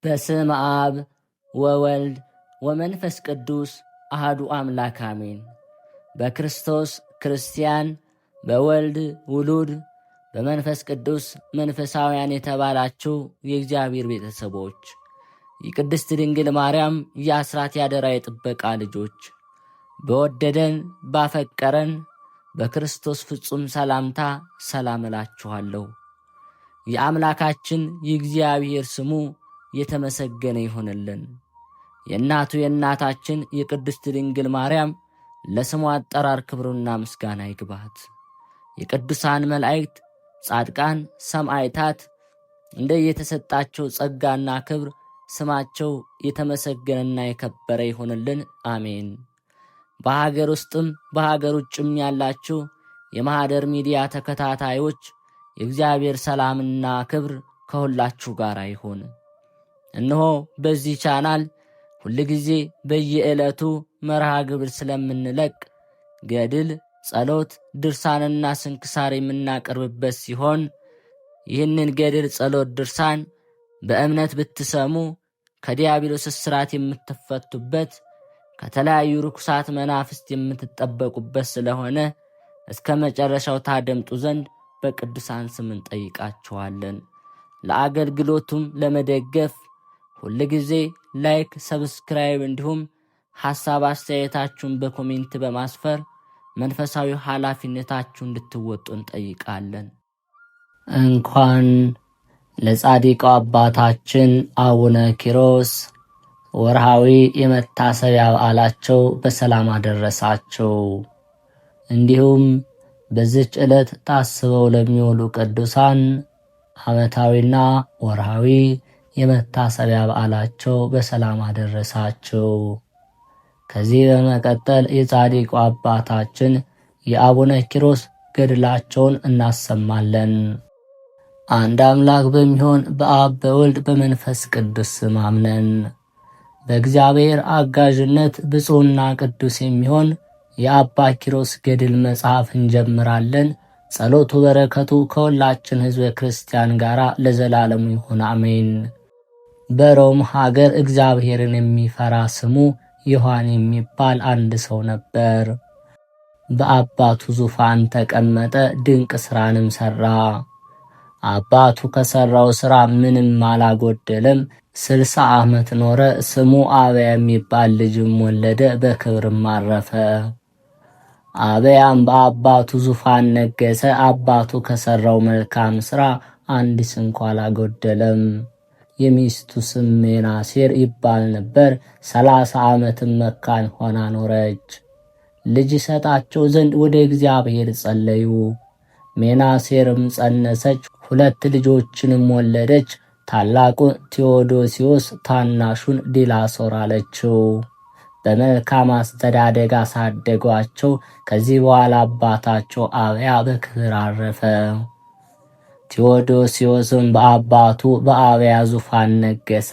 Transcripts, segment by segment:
በስመ አብ ወወልድ ወመንፈስ ቅዱስ አሐዱ አምላክ አሜን። በክርስቶስ ክርስቲያን፣ በወልድ ውሉድ፣ በመንፈስ ቅዱስ መንፈሳውያን የተባላችሁ የእግዚአብሔር ቤተሰቦች፣ የቅድስት ድንግል ማርያም የአስራት ያደራ የጥበቃ ልጆች፣ በወደደን ባፈቀረን በክርስቶስ ፍጹም ሰላምታ ሰላም እላችኋለሁ። የአምላካችን የእግዚአብሔር ስሙ የተመሰገነ ይሆንልን። የእናቱ የእናታችን የቅድስት ድንግል ማርያም ለስሙ አጠራር ክብሩና ምስጋና ይግባት። የቅዱሳን መላእክት፣ ጻድቃን፣ ሰማዕታት እንደየተሰጣቸው ጸጋና ክብር ስማቸው የተመሰገነና የከበረ ይሆንልን። አሜን። በሀገር ውስጥም በሀገር ውጭም ያላችሁ የማኅደር ሚዲያ ተከታታዮች የእግዚአብሔር ሰላምና ክብር ከሁላችሁ ጋር ይሁን። እነሆ በዚህ ቻናል ሁልጊዜ በየዕለቱ መርሃ ግብር ስለምንለቅ ገድል፣ ጸሎት፣ ድርሳንና ስንክሳር የምናቀርብበት ሲሆን ይህንን ገድል፣ ጸሎት፣ ድርሳን በእምነት ብትሰሙ ከዲያብሎስ እስራት የምትፈቱበት ከተለያዩ ርኩሳት መናፍስት የምትጠበቁበት ስለሆነ እስከ መጨረሻው ታደምጡ ዘንድ በቅዱሳን ስም እንጠይቃችኋለን። ለአገልግሎቱም ለመደገፍ ሁልጊዜ ላይክ፣ ሰብስክራይብ እንዲሁም ሐሳብ አስተያየታችሁን በኮሜንት በማስፈር መንፈሳዊ ኃላፊነታችሁ እንድትወጡ እንጠይቃለን። እንኳን ለጻድቁ አባታችን አቡነ ኪሮስ ወርሃዊ የመታሰቢያ በዓላቸው በሰላም አደረሳቸው። እንዲሁም በዚች ዕለት ታስበው ለሚውሉ ቅዱሳን ዓመታዊና ወርሃዊ የመታሰቢያ በዓላቸው በሰላም አደረሳቸው። ከዚህ በመቀጠል የጻድቁ አባታችን የአቡነ ኪሮስ ገድላቸውን እናሰማለን። አንድ አምላክ በሚሆን በአብ በወልድ በመንፈስ ቅዱስ ስም አምነን በእግዚአብሔር አጋዥነት ብፁዕና ቅዱስ የሚሆን የአባ ኪሮስ ገድል መጽሐፍ እንጀምራለን። ጸሎቱ በረከቱ ከሁላችን ሕዝበ ክርስቲያን ጋር ለዘላለሙ ይሁን አሜን። በሮም ሀገር እግዚአብሔርን የሚፈራ ስሙ ዮሐን የሚባል አንድ ሰው ነበር። በአባቱ ዙፋን ተቀመጠ፣ ድንቅ ሥራንም ሠራ። አባቱ ከሠራው ሥራ ምንም አላጎደለም። 60 ዓመት ኖረ። ስሙ አብያ የሚባል ልጅም ወለደ፣ በክብርም አረፈ። አብያም በአባቱ ዙፋን ነገሰ። አባቱ ከሠራው መልካም ሥራ አንዲት እንኳ አላጎደለም። የሚስቱ ስም ሜናሴር ይባል ነበር። 30 ዓመትም መካን ሆና ኖረች። ልጅ ይሰጣቸው ዘንድ ወደ እግዚአብሔር ጸለዩ። ሜናሴርም ጸነሰች፣ 2 ልጆችንም ወለደች። ታላቁን ቴዎዶሲዮስ፣ ታናሹን ዲላሶር አለችው። በመልካም አስተዳደግ አሳደጓቸው። ከዚህ በኋላ አባታቸው አብያ በክብር አረፈ። ቴዎዶሲዮስም በአባቱ በአብያ ዙፋን ነገሰ።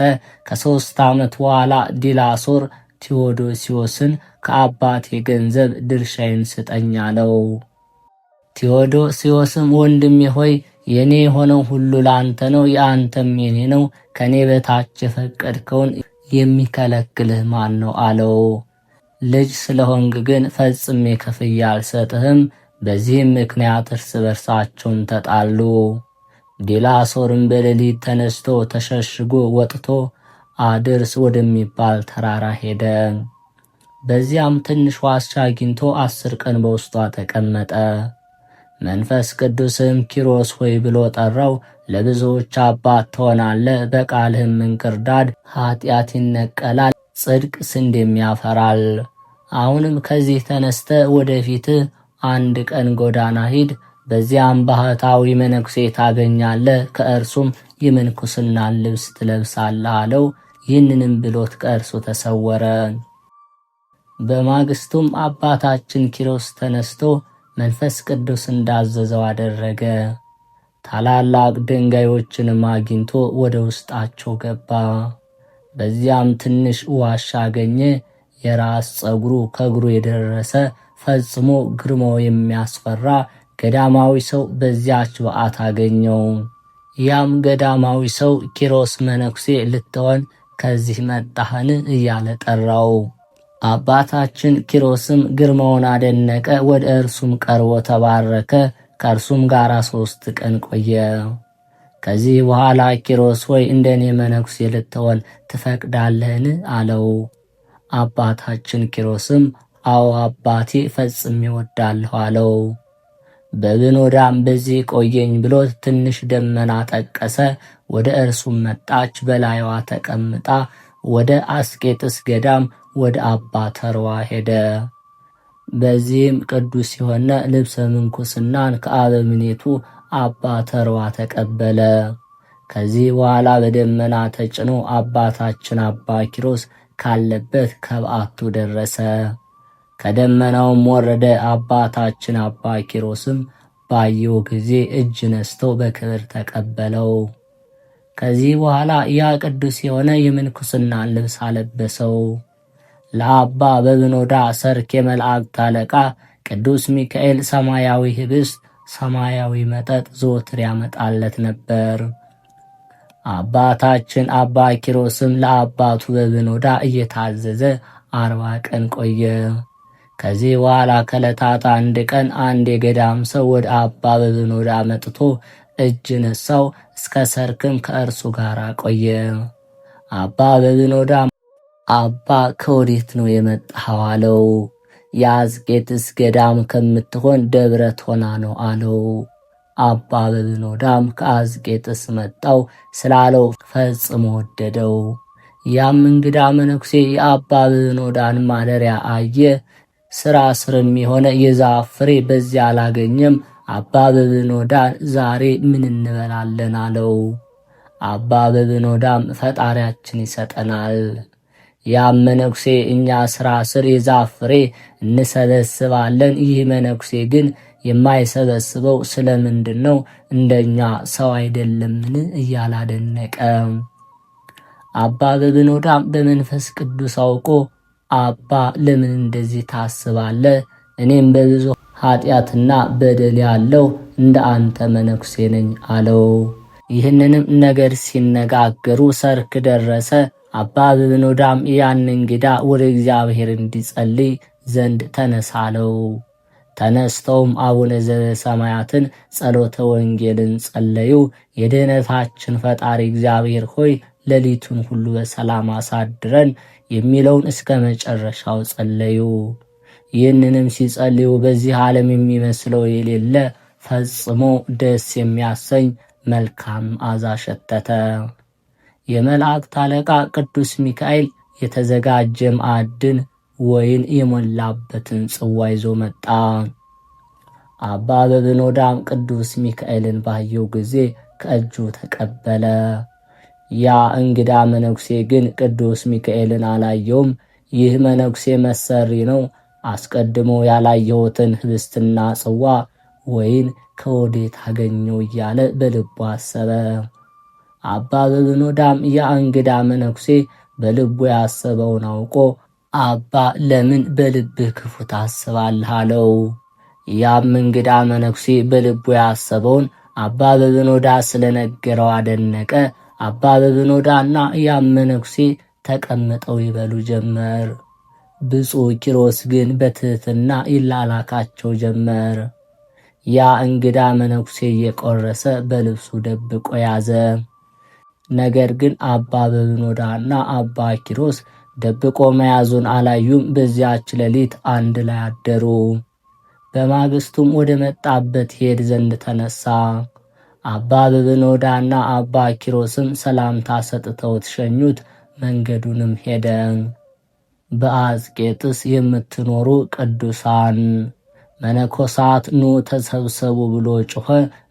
ከ3 ዓመት በኋላ ዲላሶር ቴዎዶሲዮስን ከአባቴ ገንዘብ ድርሻዬን ስጠኝ አለው። ቴዎዶሲዮስም ወንድሜ ሆይ የኔ የሆነው ሁሉ ለአንተ ነው፣ የአንተም የኔ ነው። ከኔ በታች የፈቀድከውን የሚከለክልህ ማን ነው አለው። ልጅ ስለሆንክ ግን ፈጽሜ ከፍዬ አልሰጥህም። በዚህም ምክንያት እርስ በርሳቸውን ተጣሉ። ዲላሶርም በሌሊት ተነስቶ ተሸሽጎ ወጥቶ አድርስ ወደሚባል ተራራ ሄደ። በዚያም ትንሽ ዋሻ አግኝቶ 10 ቀን በውስጧ ተቀመጠ። መንፈስ ቅዱስም ኪሮስ ሆይ ብሎ ጠራው። ለብዙዎች አባት ትሆናለህ፣ በቃልህም እንክርዳድ ኃጢአት ይነቀላል፣ ጽድቅ ስንዴም ያፈራል። አሁንም ከዚህ ተነስተ ወደፊትህ 1 ቀን ጎዳና ሂድ፣ በዚያም ባህታዊ መነኩሴ ታገኛለህ፣ ከእርሱም የምንኩስናን ልብስ ትለብሳለህ አለው። ይህንንም ብሎት ከእርሱ ተሰወረ። በማግስቱም አባታችን ኪሮስ ተነስቶ መንፈስ ቅዱስ እንዳዘዘው አደረገ። ታላላቅ ድንጋዮችንም አግኝቶ ወደ ውስጣቸው ገባ። በዚያም ትንሽ ዋሻ አገኘ። የራስ ፀጉሩ ከእግሩ የደረሰ ፈጽሞ ግርማው የሚያስፈራ ገዳማዊ ሰው በዚያች በዓት አገኘው። ያም ገዳማዊ ሰው ኪሮስ መነኩሴ ልትሆን ከዚህ መጣህን እያለ ጠራው። አባታችን ኪሮስም ግርማውን አደነቀ። ወደ እርሱም ቀርቦ ተባረከ። ከእርሱም ጋር 3 ቀን ቆየ። ከዚህ በኋላ ኪሮስ ሆይ እንደኔ መነኩሴ ልትሆን ትፈቅዳለህን? አለው። አባታችን ኪሮስም አዎ አባቴ ፈጽሜ እወዳለሁ አለው። በብኖዳም በዚህ ቆየኝ ብሎ ትንሽ ደመና ጠቀሰ። ወደ እርሱም መጣች። በላይዋ ተቀምጣ ወደ አስቄጥስ ገዳም ወደ አባ ተርዋ ሄደ። በዚህም ቅዱስ የሆነ ልብሰ ምንኩስናን ከአበምኔቱ አባ ተርዋ ተቀበለ። ከዚህ በኋላ በደመና ተጭኖ አባታችን አባ ኪሮስ ካለበት ከበዓቱ ደረሰ። ከደመናውም ወረደ። አባታችን አባ ኪሮስም ባየው ጊዜ እጅ ነስቶ በክብር ተቀበለው። ከዚህ በኋላ ያ ቅዱስ የሆነ የምንኩስናን ልብስ አለበሰው። ለአባ በብኖዳ ሰርክ የመላእክት አለቃ ቅዱስ ሚካኤል ሰማያዊ ህብስት፣ ሰማያዊ መጠጥ ዘወትር ያመጣለት ነበር። አባታችን አባ ኪሮስም ለአባቱ በብኖዳ እየታዘዘ 40 ቀን ቆየ። ከዚህ በኋላ ከዕለታት አንድ ቀን አንድ የገዳም ሰው ወደ አባ በብኖዳ መጥቶ እጅ ነሳው። እስከ ሰርክም ከእርሱ ጋር ቆየ። አባ በብኖዳ አባ ከወዴት ነው የመጣኸው? አለው። የአዝቄጥስ ገዳም ከምትሆን ደብረ ቶና ነው አለው። አባ በብኖዳም ከአዝቄጥስ መጣው ስላለው ፈጽሞ ወደደው። ያም እንግዳ መነኩሴ የአባ በብኖዳን ማደሪያ አየ። ስራ ስርም የሆነ የዛፍ ፍሬ በዚያ አላገኘም። አባ በብኖዳን ዛሬ ምን እንበላለን አለው። አባ በብኖዳም ፈጣሪያችን ይሰጠናል። ያም መነኩሴ እኛ ስራ ስር የዛፍ ፍሬ እንሰበስባለን፣ ይህ መነኩሴ ግን የማይሰበስበው ስለምንድን ነው? እንደኛ ሰው አይደለምን? እያላደነቀ አባ በብኖዳም በመንፈስ ቅዱስ አውቆ አባ ለምን እንደዚህ ታስባለህ? እኔም በብዙ ኃጢአትና በደል ያለው እንደ አንተ መነኩሴ ነኝ አለው። ይህንንም ነገር ሲነጋገሩ ሰርክ ደረሰ። አባ በብኖዳም ያን እንግዳ ወደ እግዚአብሔር እንዲጸልይ ዘንድ ተነሳለው። ተነስተውም አቡነ ዘበሰማያትን ጸሎተ ወንጌልን ጸለዩ። የድኅነታችን ፈጣሪ እግዚአብሔር ሆይ ሌሊቱን ሁሉ በሰላም አሳድረን የሚለውን እስከ መጨረሻው ጸለዩ። ይህንንም ሲጸልዩ በዚህ ዓለም የሚመስለው የሌለ ፈጽሞ ደስ የሚያሰኝ መልካም መዓዛ ሸተተ። የመላእክት አለቃ ቅዱስ ሚካኤል የተዘጋጀ ማዕድን ወይን የሞላበትን ጽዋ ይዞ መጣ። አባ በብኖዳም ቅዱስ ሚካኤልን ባየው ጊዜ ከእጁ ተቀበለ። ያ እንግዳ መነኩሴ ግን ቅዱስ ሚካኤልን አላየውም። ይህ መነኩሴ መሰሪ ነው። አስቀድሞ ያላየሁትን ህብስትና ጽዋ ወይን ከወዴት አገኘው እያለ በልቡ አሰበ። አባ በብኖዳም ያ እንግዳ መነኩሴ በልቡ ያሰበውን አውቆ አባ ለምን በልብህ ክፉ ታስባለህ? አለው። ያም እንግዳ መነኩሴ በልቡ ያሰበውን አባ በብኖዳ ስለነገረው አደነቀ። አባ በብኖዳና ያም መነኩሴ ተቀምጠው ይበሉ ጀመር። ብፁዕ ኪሮስ ግን በትሕትና ይላላካቸው ጀመር። ያ እንግዳ መነኩሴ እየቆረሰ በልብሱ ደብቆ ያዘ። ነገር ግን አባ በብኖዳና አባ ኪሮስ ደብቆ መያዙን አላዩም። በዚያች ሌሊት አንድ ላይ አደሩ። በማግስቱም ወደ መጣበት ሄድ ዘንድ ተነሳ። አባ በብኖዳና አባ ኪሮስም ሰላምታ ሰጥተውት ሸኙት። መንገዱንም ሄደ። በአዝቄጥስ የምትኖሩ ቅዱሳን መነኮሳት ኑ ተሰብሰቡ ብሎ ጮኸ።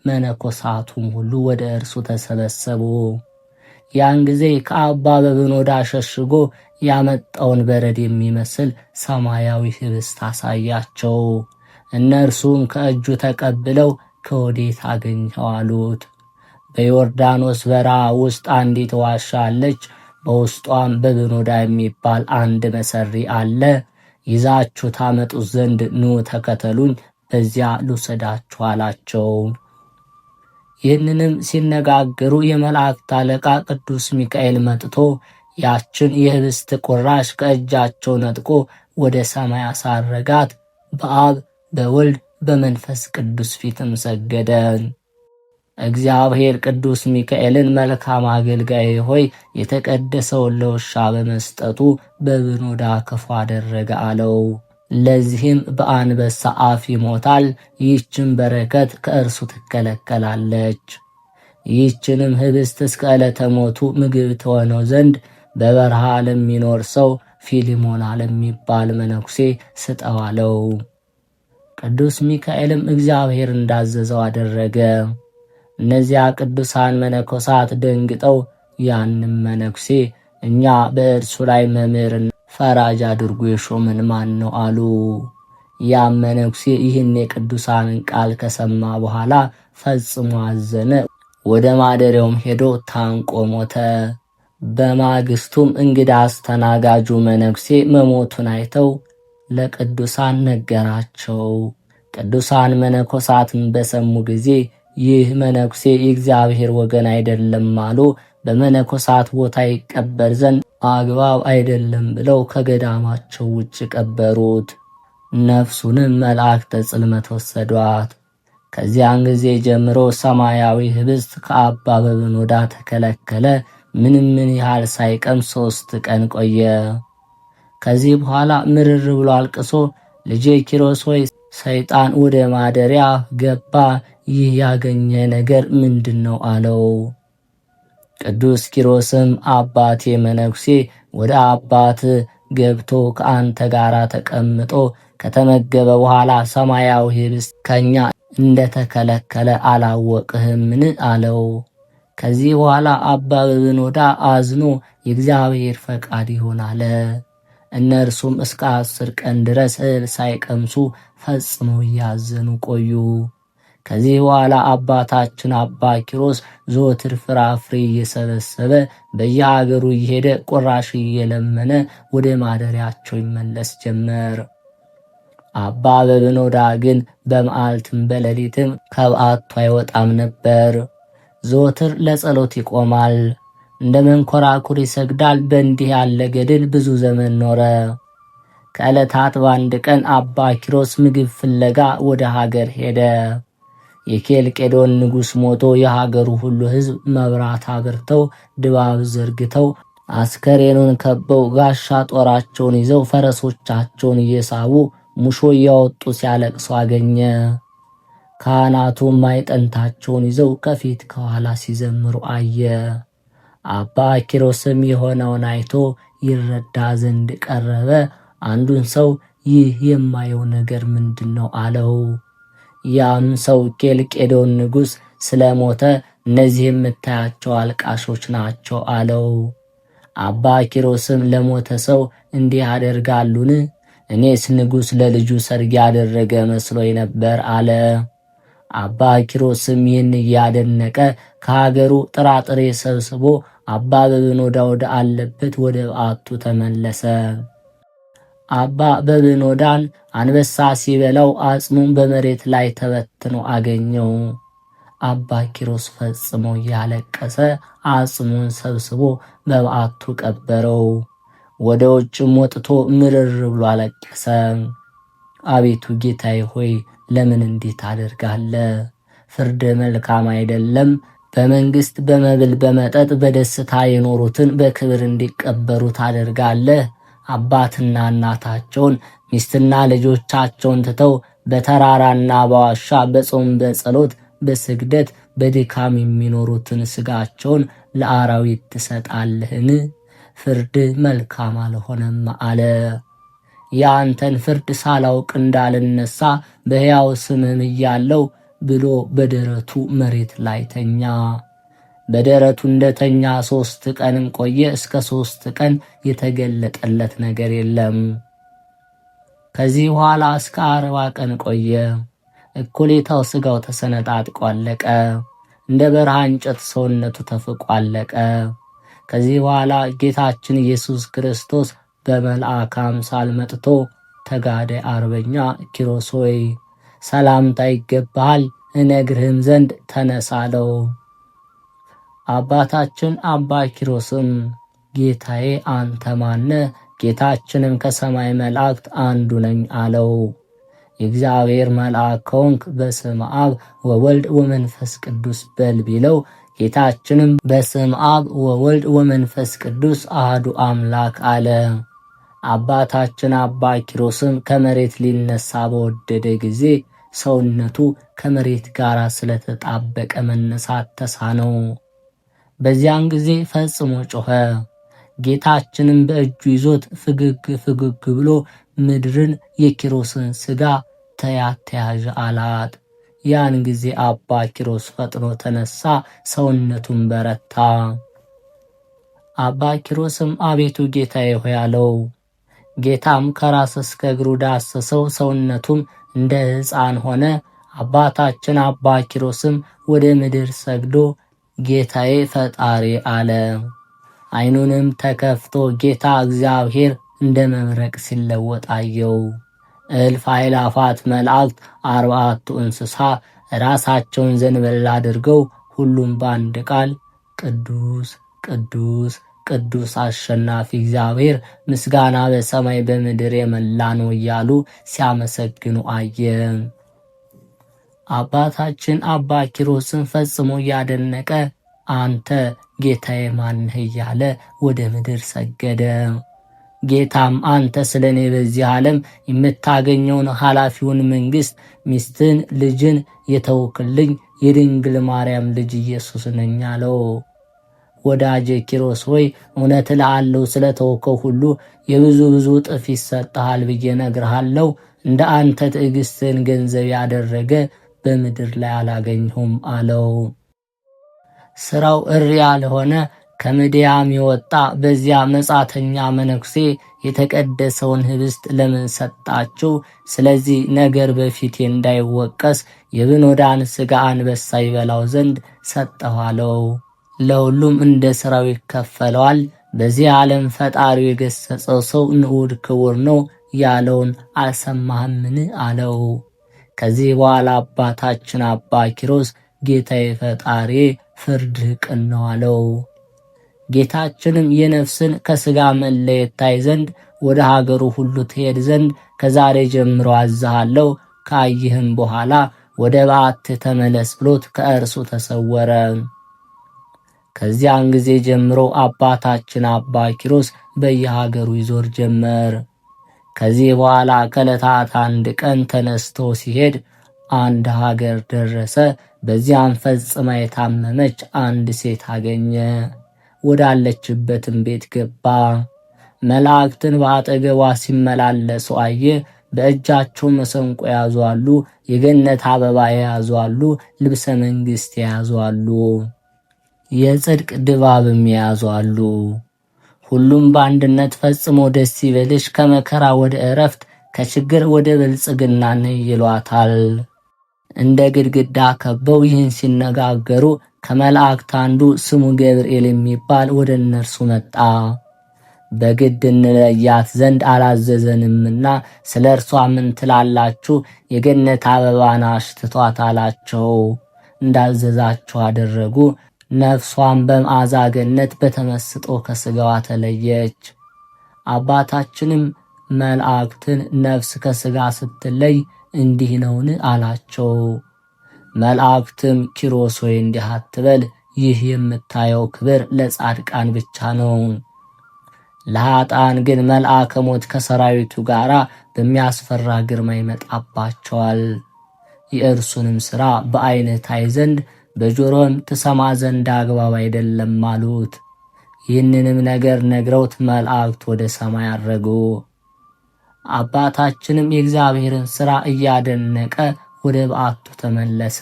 መነኮሳቱም ሁሉ ወደ እርሱ ተሰበሰቡ። ያን ጊዜ ከአባ በብኖዳ ሸሽጎ ያመጣውን በረድ የሚመስል ሰማያዊ ህብስት አሳያቸው። እነርሱም ከእጁ ተቀብለው ከወዴት አገኘኸው አሉት። በዮርዳኖስ በረሃ ውስጥ አንዲት ዋሻ አለች። በውስጧም በብኖዳ የሚባል አንድ መሰሪ አለ። ይዛችሁ ታመጡት ዘንድ ኑ ተከተሉኝ፣ በዚያ ልውሰዳችሁ አላቸው። ይህንንም ሲነጋገሩ የመላእክት አለቃ ቅዱስ ሚካኤል መጥቶ ያችን የህብስት ቁራሽ ከእጃቸው ነጥቆ ወደ ሰማይ አሳረጋት። በአብ በወልድ በመንፈስ ቅዱስ ፊትም ሰገደ። እግዚአብሔር ቅዱስ ሚካኤልን መልካም አገልጋይ ሆይ የተቀደሰውን ለውሻ በመስጠቱ በብኖዳ ክፉ አደረገ አለው። ለዚህም በአንበሳ አፍ ይሞታል፣ ይህችን በረከት ከእርሱ ትከለከላለች። ይህችንም ህብስት እስከ ዕለተ ሞቱ ምግብ ትሆነው ዘንድ በበረሃ ለሚኖር ሰው ፊሊሞና ለሚባል መነኩሴ ስጠው አለው። ቅዱስ ሚካኤልም እግዚአብሔር እንዳዘዘው አደረገ። እነዚያ ቅዱሳን መነኮሳት ደንግጠው ያንም መነኩሴ እኛ በእርሱ ላይ መምህርና ፈራጅ አድርጎ የሾመን ማን ነው አሉ። ያም መነኩሴ ይህን የቅዱሳንን ቃል ከሰማ በኋላ ፈጽሞ አዘነ። ወደ ማደሪያውም ሄዶ ታንቆ ሞተ። በማግስቱም እንግዳ አስተናጋጁ መነኩሴ መሞቱን አይተው ለቅዱሳን ነገራቸው። ቅዱሳን መነኮሳትን በሰሙ ጊዜ ይህ መነኩሴ የእግዚአብሔር ወገን አይደለም አሉ። በመነኮሳት ቦታ ይቀበር ዘንድ አግባብ አይደለም ብለው ከገዳማቸው ውጭ ቀበሩት። ነፍሱንም መላእክተ ጽልመት ወሰዷት። ከዚያን ጊዜ ጀምሮ ሰማያዊ ህብስት ከአባ በብኖዳ ተከለከለ። ምንም ያህል ሳይቀም 3 ቀን ቆየ። ከዚህ በኋላ ምርር ብሎ አልቅሶ ልጄ ኪሮስ ሆይ ሰይጣን ወደ ማደሪያ ገባ፣ ይህ ያገኘ ነገር ምንድነው አለው። ቅዱስ ኪሮስም አባቴ መነኩሴ ወደ አባት ገብቶ ከአንተ ጋር ተቀምጦ ከተመገበ በኋላ ሰማያዊ ህብስት ከኛ እንደተከለከለ አላወቅህምን አለው። ከዚህ በኋላ አባ በብኖዳ አዝኖ የእግዚአብሔር ፈቃድ ይሆን አለ። እነርሱም እስከ 10 ቀን ድረስ እህል ሳይቀምሱ ፈጽመው እያዘኑ ቆዩ። ከዚህ በኋላ አባታችን አባ ኪሮስ ዘወትር ፍራፍሬ እየሰበሰበ በየሀገሩ እየሄደ ቁራሽ እየለመነ ወደ ማደሪያቸው ይመለስ ጀመር። አባ በብኖዳ ግን በመዓልትም በሌሊትም ከበዓቱ አይወጣም ነበር። ዘወትር ለጸሎት ይቆማል፣ እንደ መንኮራኩር ይሰግዳል። በእንዲህ ያለ ገድል ብዙ ዘመን ኖረ። ከዕለታት በአንድ ቀን አባ ኪሮስ ምግብ ፍለጋ ወደ ሀገር ሄደ። የኬልቄዶን ንጉሥ ሞቶ የሀገሩ ሁሉ ሕዝብ መብራት አብርተው ድባብ ዘርግተው አስከሬኑን ከበው ጋሻ ጦራቸውን ይዘው ፈረሶቻቸውን እየሳቡ ሙሾ እያወጡ ሲያለቅሱ አገኘ። ካህናቱ ማዕጠንታቸውን ይዘው ከፊት ከኋላ ሲዘምሩ አየ። አባ ኪሮስም የሆነውን አይቶ ይረዳ ዘንድ ቀረበ። አንዱን ሰው ይህ የማየው ነገር ምንድነው አለው። ያም ሰው ኬልቄዶን ንጉሥ ስለሞተ እነዚህ የምታያቸው አልቃሾች ናቸው አለው። አባ ኪሮስም ለሞተ ሰው እንዲህ ያደርጋሉን? እኔስ ንጉሥ ለልጁ ሰርግ ያደረገ መስሎኝ ነበር አለ። አባ ኪሮስም ይህን እያደነቀ ከሀገሩ ጥራጥሬ ሰብስቦ አባ በብኖዳ ወደ አለበት ወደ በዓቱ ተመለሰ። አባ በብኖዳን አንበሳ ሲበላው አጽሙን በመሬት ላይ ተበትኖ አገኘው። አባ ኪሮስ ፈጽሞ እያለቀሰ አጽሙን ሰብስቦ በበዓቱ ቀበረው። ወደ ውጭም ወጥቶ ምርር ብሎ አለቀሰ። አቤቱ ጌታዬ ሆይ ለምን እንዲህ ታደርጋለህ? ፍርድ መልካም አይደለም። በመንግስት በመብል በመጠጥ በደስታ የኖሩትን በክብር እንዲቀበሩ ታደርጋለህ። አባትና እናታቸውን ሚስትና ልጆቻቸውን ትተው በተራራና በዋሻ በጾም በጸሎት በስግደት በድካም የሚኖሩትን ስጋቸውን ለአራዊት ትሰጣለህን? ፍርድ መልካም አልሆነም አለ። የአንተን ፍርድ ሳላውቅ እንዳልነሳ በሕያው ስምህም እያለው ብሎ በደረቱ መሬት ላይ ተኛ። በደረቱ እንደተኛ 3 ቀንም ቆየ። እስከ 3 ቀን የተገለጠለት ነገር የለም። ከዚህ በኋላ እስከ 40 ቀን ቆየ። እኩሌታው ስጋው ተሰነጣጥቆ አለቀ። እንደ በረሃ እንጨት ሰውነቱ ተፍቆ አለቀ። ከዚህ በኋላ ጌታችን ኢየሱስ ክርስቶስ በመልአክ አምሳል መጥቶ ተጋዳይ አርበኛ ኪሮስ ሆይ ሰላምታ ይገባሃል፣ እነግርህም ዘንድ ተነስ አለው። አባታችን አባ ኪሮስም ጌታዬ አንተ ማነ? ጌታችንም ከሰማይ መላእክት አንዱ ነኝ አለው። የእግዚአብሔር መልአክ ከሆንክ በስመ አብ ወወልድ ወመንፈስ ቅዱስ በል ቢለው ጌታችንም በስመ አብ ወወልድ ወመንፈስ ቅዱስ አህዱ አምላክ አለ። አባታችን አባ ኪሮስም ከመሬት ሊነሳ በወደደ ጊዜ ሰውነቱ ከመሬት ጋር ስለተጣበቀ መነሳት ተሳነው። በዚያን ጊዜ ፈጽሞ ጮኸ። ጌታችንም በእጁ ይዞት ፍግግ ፍግግ ብሎ ምድርን የኪሮስን ሥጋ ተያት ተያዥ አላት። ያን ጊዜ አባ ኪሮስ ፈጥኖ ተነሳ፣ ሰውነቱን በረታ። አባ ኪሮስም አቤቱ ጌታዬ ሆይ አለው። ጌታም ከራስ እስከ እግሩ ዳሰሰው፣ ሰውነቱም እንደ ሕፃን ሆነ። አባታችን አባ ኪሮስም ወደ ምድር ሰግዶ ጌታዬ ፈጣሪ አለ። ዓይኑንም ተከፍቶ ጌታ እግዚአብሔር እንደ መብረቅ ሲለወጥ አየው። እልፍ አእላፋት መላእክት 40ቱ እንስሳ ራሳቸውን ዘንበል አድርገው ሁሉም በአንድ ቃል ቅዱስ ቅዱስ ቅዱስ አሸናፊ እግዚአብሔር ምስጋና በሰማይ በምድር የመላ ነው እያሉ ሲያመሰግኑ አየ። አባታችን አባ ኪሮስን ፈጽሞ እያደነቀ አንተ ጌታዬ ማንህ እያለ ወደ ምድር ሰገደ። ጌታም አንተ ስለ እኔ በዚህ ዓለም የምታገኘውን ኃላፊውን መንግሥት ሚስትን ልጅን የተውክልኝ የድንግል ማርያም ልጅ ኢየሱስ ነኝ አለው። ወዳጄ ኪሮስ ሆይ እውነት እልሃለሁ ስለ ተወከው ሁሉ የብዙ ብዙ እጥፍ ይሰጥሃል ብዬ እነግርሃለሁ። እንደ አንተ ትዕግሥትን ገንዘብ ያደረገ በምድር ላይ አላገኘሁም አለው። ሥራው እሪያ ለሆነ ከምድያም የወጣ በዚያ መጻተኛ መነኩሴ የተቀደሰውን ህብስት ለምን ሰጣችሁ? ስለዚህ ነገር በፊቴ እንዳይወቀስ የብኖዳን ሥጋ አንበሳ ይበላው ዘንድ ሰጠሁ አለው። ለሁሉም እንደ ሥራው ይከፈለዋል። በዚህ ዓለም ፈጣሪው የገሰጸው ሰው ንዑድ ክቡር ነው ያለውን አልሰማህምን? አለው። ከዚህ በኋላ አባታችን አባ ኪሮስ ጌታዬ ፈጣሪ ፍርድህ ቅን ነው አለው። ጌታችንም የነፍስን ከሥጋ መለየት ታይ ዘንድ ወደ ሀገሩ ሁሉ ትሄድ ዘንድ ከዛሬ ጀምሮ አዝሃለሁ፣ ካየህም በኋላ ወደ በዓትህ ተመለስ ብሎት ከእርሱ ተሰወረ። ከዚያን ጊዜ ጀምሮ አባታችን አባ ኪሮስ በየሀገሩ ይዞር ጀመር። ከዚህ በኋላ ከዕለታት አንድ ቀን ተነስቶ ሲሄድ አንድ ሀገር ደረሰ። በዚያም ፈጽማ የታመመች አንድ ሴት አገኘ። ወዳለችበትም ቤት ገባ። መላእክትን በአጠገቧ ሲመላለሱ አየ። በእጃቸው መሰንቆ የያዙ አሉ፣ የገነት አበባ የያዙ አሉ፣ ልብሰ መንግሥት የያዙ አሉ፣ የጽድቅ ድባብም የያዙ አሉ። ሁሉም በአንድነት ፈጽሞ ደስ ይበልሽ፣ ከመከራ ወደ ዕረፍት፣ ከችግር ወደ ብልጽግና ነይ ይሏታል። እንደ ግድግዳ ከበው ይህን ሲነጋገሩ ከመላእክት አንዱ ስሙ ገብርኤል የሚባል ወደ እነርሱ መጣ። በግድ እንለያት ዘንድ አላዘዘንምና ስለ እርሷ ምን ትላላችሁ? የገነት አበባን አሽትቷት አላቸው። እንዳዘዛቸው አደረጉ። ነፍሷን በመዓዛ ገነት በተመስጦ ከሥጋዋ ተለየች። አባታችንም መላእክትን ነፍስ ከሥጋ ስትለይ እንዲህ ነውን አላቸው። መላእክትም ኪሮስ ሆይ እንዲህ አትበል፣ ይህ የምታየው ክብር ለጻድቃን ብቻ ነው። ለኃጥአን ግን መልአከ ሞት ከሰራዊቱ ጋር በሚያስፈራ ግርማ ይመጣባቸዋል። የእርሱንም ሥራ በዓይንህ ታይ ዘንድ በጆሮም ትሰማ ዘንድ አግባብ አይደለም አሉት። ይህንንም ነገር ነግረውት መላእክት ወደ ሰማይ አረጉ። አባታችንም የእግዚአብሔርን ሥራ እያደነቀ ወደ በዓቱ ተመለሰ።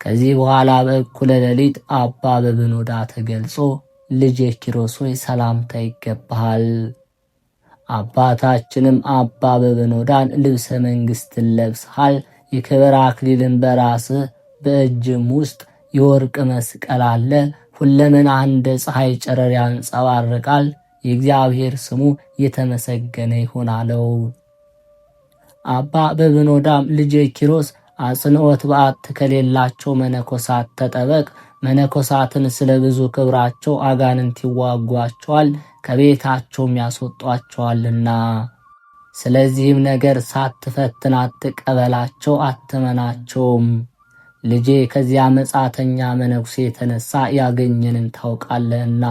ከዚህ በኋላ በእኩለ ሌሊት አባ በብኖዳ ተገልጾ ልጄ ኪሮስ ሆይ ሰላምታ ይገባሃል። አባታችንም አባ በብኖዳን ልብሰ መንግሥትን ለብስሃል፣ የክብር አክሊልን በራስህ በእጅም ውስጥ የወርቅ መስቀል አለ። ሁለመናህ እንደ ፀሐይ ጨረር ያንጸባርቃል። የእግዚአብሔር ስሙ የተመሰገነ ይሁን አለው። አባ በብኖዳም ልጄ ኪሮስ አጽንዖት በዓት ከሌላቸው መነኮሳት ተጠበቅ። መነኮሳትን ስለ ብዙ ክብራቸው አጋንንት ይዋጓቸዋል፣ ከቤታቸውም ያስወጧቸዋልና። ስለዚህም ነገር ሳትፈትን አትቀበላቸው፣ አትመናቸውም። ልጄ ከዚያ መጻተኛ መነኩሴ የተነሳ ያገኘንን ታውቃለህና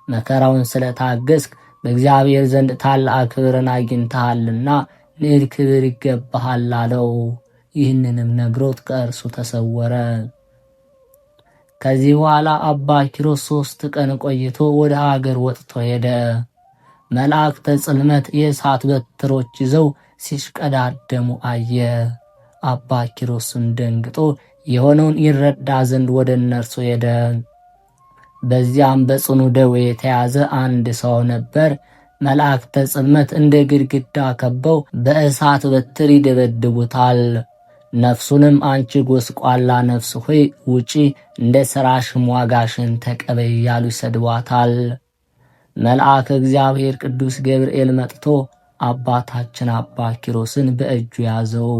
መከራውን ስለታገስክ በእግዚአብሔር ዘንድ ታላቅ ክብርን አግኝተሃልና ልዕል ክብር ይገባሃል አለው። ይህንንም ነግሮት ከእርሱ ተሰወረ። ከዚህ በኋላ አባ ኪሮስ 3 ቀን ቆይቶ ወደ ሀገር ወጥቶ ሄደ። መላእክተ ጽልመት የእሳት በትሮች ይዘው ሲሽቀዳደሙ አየ። አባ ኪሮስም ደንግጦ የሆነውን ይረዳ ዘንድ ወደ እነርሱ ሄደ። በዚያም በጽኑ ደዌ የተያዘ አንድ ሰው ነበር። መላእክተ ጽልመት እንደ ግድግዳ ከበው በእሳት በትር ይደበድቡታል። ነፍሱንም አንቺ ጎስቋላ ነፍስ ሆይ ውጪ፣ እንደ ሥራሽም ዋጋሽን ተቀበይ እያሉ ይሰድቧታል። መልአክ እግዚአብሔር ቅዱስ ገብርኤል መጥቶ አባታችን አባ ኪሮስን በእጁ ያዘው።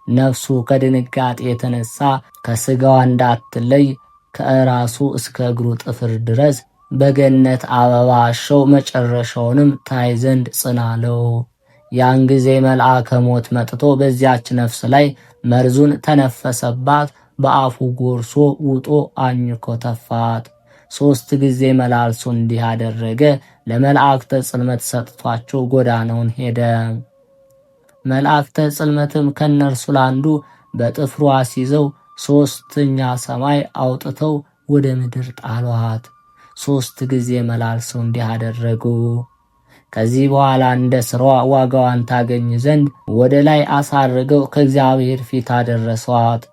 ነፍሱ ከድንጋጤ የተነሳ ከሥጋዋ እንዳትለይ ከራሱ እስከ እግሩ ጥፍር ድረስ በገነት አበባ አሸው፣ መጨረሻውንም ታይ ዘንድ ጽናለው። ያን ጊዜ መልአከ ሞት መጥቶ በዚያች ነፍስ ላይ መርዙን ተነፈሰባት፣ በአፉ ጎርሶ ውጦ አኝኮ ተፋት። 3 ጊዜ መላልሶ እንዲህ አደረገ። ለመላእክተ ጽልመት ሰጥቷቸው ጎዳናውን ሄደ። መላእክተ ጽልመትም ከነርሱ ላንዱ በጥፍሩ አስይዘው 3ኛ ሰማይ አውጥተው ወደ ምድር ጣሏት። 3 ጊዜ መላልሰው እንዲህ አደረጉ። ከዚህ በኋላ እንደ ሥራዋ ዋጋዋን ታገኝ ዘንድ ወደ ላይ አሳርገው ከእግዚአብሔር ፊት አደረሷት።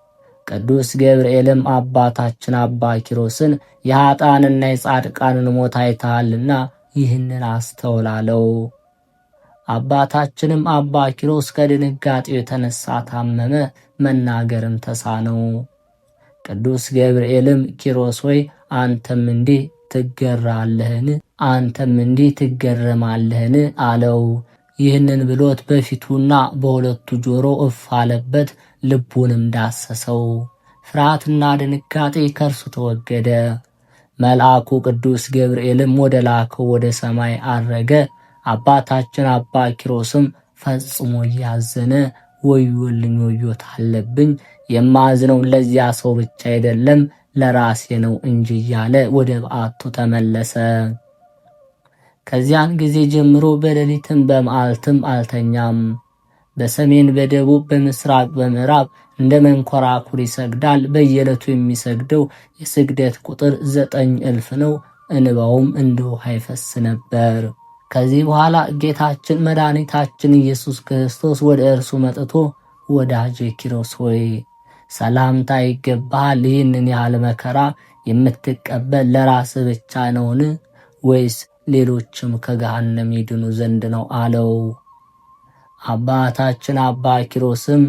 ቅዱስ ገብርኤልም አባታችን አባ ኪሮስን የኃጥአንና የጻድቃንን ሞት አይተሃልና ይህንን አስተውላለው። አባታችንም አባ ኪሮስ ከድንጋጤው የተነሳ ታመመ፣ መናገርም ተሳነው። ቅዱስ ገብርኤልም ኪሮስ ሆይ አንተም እንዲህ ትገራለህን? አንተም እንዲህ ትገረማለህን? አለው። ይህንን ብሎት በፊቱና በሁለቱ ጆሮ እፍ አለበት፣ ልቡንም ዳሰሰው። ፍርሃትና ድንጋጤ ከእርሱ ተወገደ። መልአኩ ቅዱስ ገብርኤልም ወደ ላከው ወደ ሰማይ አረገ። አባታችን አባ ኪሮስም ፈጽሞ እያዘነ ወዮልኝ፣ ወዮት አለብኝ፣ የማዝነው ለዚያ ሰው ብቻ አይደለም ለራሴ ነው እንጂ እያለ ወደ በዓቱ ተመለሰ። ከዚያን ጊዜ ጀምሮ በሌሊትም በመዓልትም አልተኛም። በሰሜን በደቡብ በምስራቅ በምዕራብ እንደ መንኮራኩር ይሰግዳል። በየዕለቱ የሚሰግደው የስግደት ቁጥር 9,000 ነው። እንባውም እንደ ውሃ ይፈስ ነበር። ከዚህ በኋላ ጌታችን መድኃኒታችን ኢየሱስ ክርስቶስ ወደ እርሱ መጥቶ ወዳጄ ኪሮስ ሆይ ሰላምታ ይገባሃል። ይህንን ያህል መከራ የምትቀበል ለራስህ ብቻ ነውን? ወይስ ሌሎችም ከገሃነም ይድኑ ዘንድ ነው አለው። አባታችን አባ ኪሮስም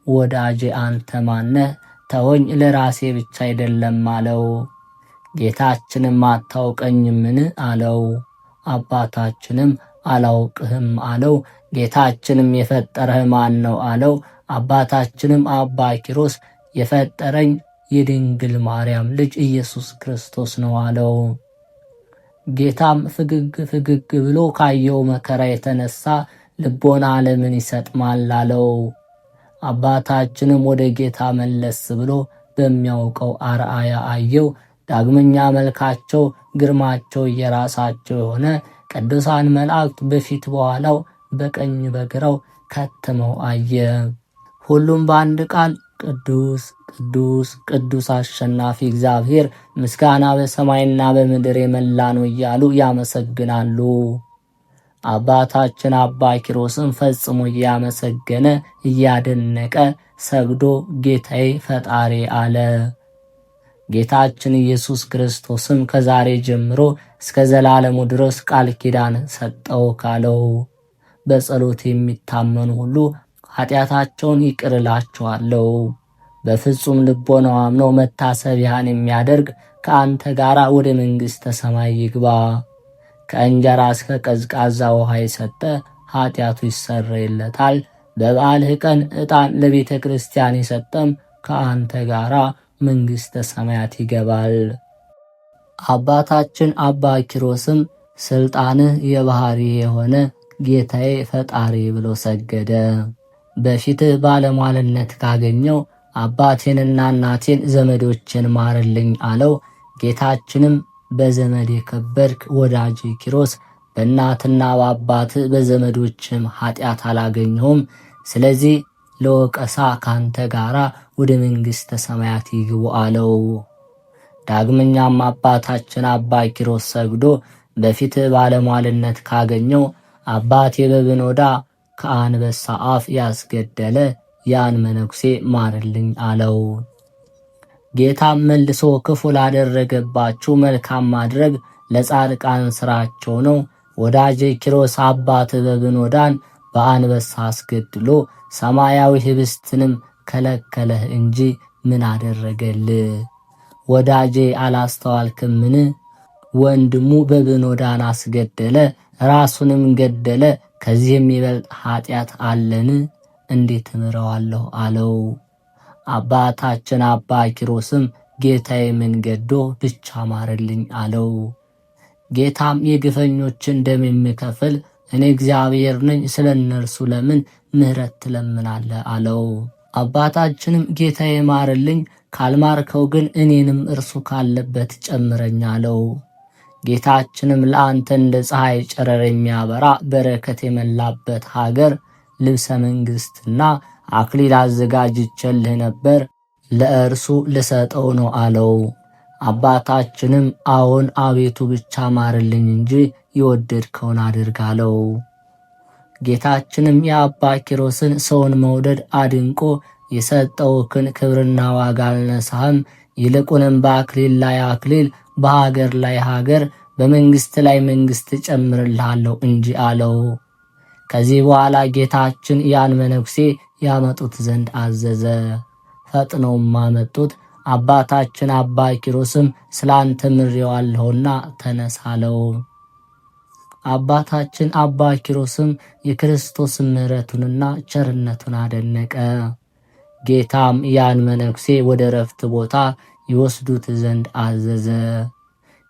ወዳጄ አንተ ማነህ? ተወኝ፣ ለራሴ ብቻ አይደለም አለው። ጌታችንም አታውቀኝምን? አለው። አባታችንም አላውቅህም አለው። ጌታችንም የፈጠረህ ማን ነው አለው። አባታችንም አባ ኪሮስ የፈጠረኝ የድንግል ማርያም ልጅ ኢየሱስ ክርስቶስ ነው አለው። ጌታም ፍግግ ብሎ ካየው መከራ የተነሳ ልቦና ለምን ይሰጥማል አለው። አባታችንም ወደ ጌታ መለስ ብሎ በሚያውቀው አርአያ አየው። ዳግመኛ መልካቸው ግርማቸው የራሳቸው የሆነ ቅዱሳን መላእክት በፊት በኋላው በቀኝ በግራው ከትመው አየ። ሁሉም በአንድ ቃል ቅዱስ ቅዱስ ቅዱስ አሸናፊ እግዚአብሔር ምስጋና በሰማይና በምድር የመላ ነው እያሉ ያመሰግናሉ። አባታችን አባ ኪሮስም ፈጽሞ እያመሰገነ እያደነቀ ሰግዶ ጌታዬ ፈጣሪ አለ። ጌታችን ኢየሱስ ክርስቶስም ከዛሬ ጀምሮ እስከ ዘላለሙ ድረስ ቃል ኪዳን ሰጠው ካለው በጸሎት የሚታመኑ ሁሉ ኃጢአታቸውን ይቅር እላቸዋለሁ። በፍጹም ልቦናው አምኖ መታሰቢያን የሚያደርግ ከአንተ ጋር ወደ መንግሥተ ሰማይ ይግባ። ከእንጀራ እስከ ቀዝቃዛ ውሃ የሰጠ ኃጢአቱ ይሰረይለታል። በበዓልህ ቀን ዕጣን ለቤተ ክርስቲያን የሰጠም ከአንተ ጋር መንግሥተ ሰማያት ይገባል። አባታችን አባ ኪሮስም ሥልጣንህ የባሕሪ የሆነ ጌታዬ ፈጣሪ ብሎ ሰገደ። በፊትህ ባለሟልነት ካገኘው አባቴንና እናቴን ዘመዶችን ማርልኝ አለው። ጌታችንም በዘመድ የከበርክ ወዳጅ ኪሮስ በእናትና በአባትህ በዘመዶችም ኃጢአት አላገኘሁም። ስለዚህ ለወቀሳ ካንተ ጋር ወደ መንግሥተ ሰማያት ይግቡ አለው። ዳግመኛም አባታችን አባ ኪሮስ ሰግዶ በፊትህ ባለሟልነት ካገኘው አባቴ በብኖዳ ከአንበሳ አፍ ያስገደለ ያን መነኩሴ ማርልኝ አለው። ጌታም መልሶ ክፉ ላደረገባችሁ መልካም ማድረግ ለጻድቃን ሥራቸው ነው። ወዳጄ ኪሮስ አባት በብኖዳን በአንበሳ አስገድሎ ሰማያዊ ህብስትንም ከለከለህ እንጂ ምን አደረገልህ? ወዳጄ አላስተዋልክምን? ወንድሙ በብኖዳን አስገደለ፣ ራሱንም ገደለ። ከዚህ የሚበልጥ ኃጢአት አለን? እንዴት እምረዋለሁ አለው። አባታችን አባ ኪሮስም ጌታዬ ምን ገዶ ብቻ ማርልኝ አለው። ጌታም የግፈኞችን ደም የምከፍል እኔ እግዚአብሔር ነኝ፣ ስለ እነርሱ ለምን ምሕረት ትለምናለህ አለው። አባታችንም ጌታዬ ማርልኝ፣ ካልማርከው ግን እኔንም እርሱ ካለበት ጨምረኝ አለው። ጌታችንም ለአንተ እንደ ፀሐይ ጨረር የሚያበራ በረከት የመላበት ሀገር ልብሰ መንግሥትና አክሊል አዘጋጅቼልህ ነበር፣ ለእርሱ ልሰጠው ነው አለው። አባታችንም አዎን አቤቱ ብቻ ማርልኝ እንጂ የወደድከውን አድርግ አለው። ጌታችንም የአባ ኪሮስን ሰውን መውደድ አድንቆ የሰጠውክን ክብርና ዋጋ አልነሳህም፣ ይልቁንም በአክሊል ላይ አክሊል፣ በሀገር ላይ ሀገር፣ በመንግሥት ላይ መንግሥት ጨምርልሃለሁ እንጂ አለው። ከዚህ በኋላ ጌታችን ያን መነኩሴ ያመጡት ዘንድ አዘዘ። ፈጥነውም አመጡት። አባታችን አባ ኪሮስም ስላንተ ምሬዋለሁና ተነስ አለው። አባታችን አባ ኪሮስም የክርስቶስን ምሕረቱንና ቸርነቱን አደነቀ። ጌታም ያን መነኩሴ ወደ ረፍት ቦታ ይወስዱት ዘንድ አዘዘ።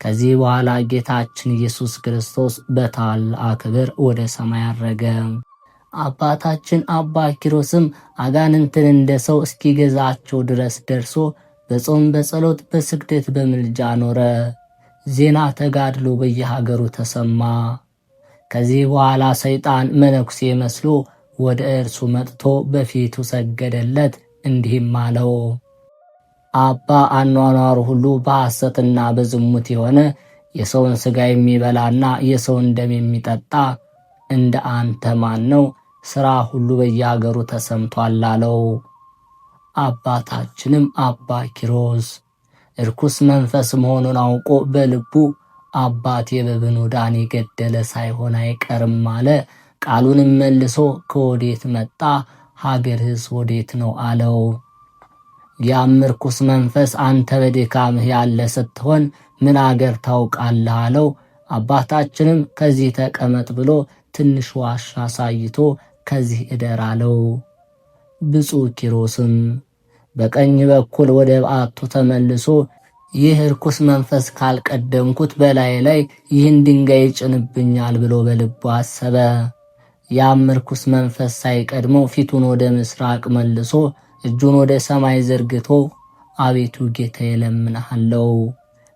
ከዚህ በኋላ ጌታችን ኢየሱስ ክርስቶስ በታላቅ ክብር ወደ ሰማይ አረገ። አባታችን አባ ኪሮስም አጋንንትን እንደ ሰው እስኪገዛቸው ድረስ ደርሶ በጾም በጸሎት በስግደት በምልጃ ኖረ። ዜና ተጋድሎ በየሀገሩ ተሰማ። ከዚህ በኋላ ሰይጣን መነኩሴ መስሎ ወደ እርሱ መጥቶ በፊቱ ሰገደለት፣ እንዲህም አለው፦ አባ አኗኗሩ ሁሉ በሐሰትና በዝሙት የሆነ የሰውን ሥጋ የሚበላና የሰውን ደም የሚጠጣ እንደ አንተ ማን ነው? ሥራ ሁሉ በየአገሩ ተሰምቷል አለው። አባታችንም አባ ኪሮስ እርኩስ መንፈስ መሆኑን አውቆ በልቡ አባቴ በብኑዳን የገደለ ሳይሆን አይቀርም አለ። ቃሉንም መልሶ ከወዴት መጣ? ሀገርህስ ወዴት ነው አለው። ያም ርኩስ መንፈስ አንተ በድካምህ ያለ ስትሆን ምን አገር ታውቃለህ አለው። አባታችንም ከዚህ ተቀመጥ ብሎ ትንሽ ዋሻ አሳይቶ ከዚህ እደር አለው። ብፁዕ ኪሮስም በቀኝ በኩል ወደ በዓቱ ተመልሶ ይህ ርኩስ መንፈስ ካልቀደምኩት በላይ ላይ ይህን ድንጋይ ይጭንብኛል ብሎ በልቡ አሰበ። ያም ርኩስ መንፈስ ሳይቀድመው ፊቱን ወደ ምስራቅ መልሶ እጁን ወደ ሰማይ ዘርግቶ አቤቱ ጌታዬ እለምንሃለሁ፣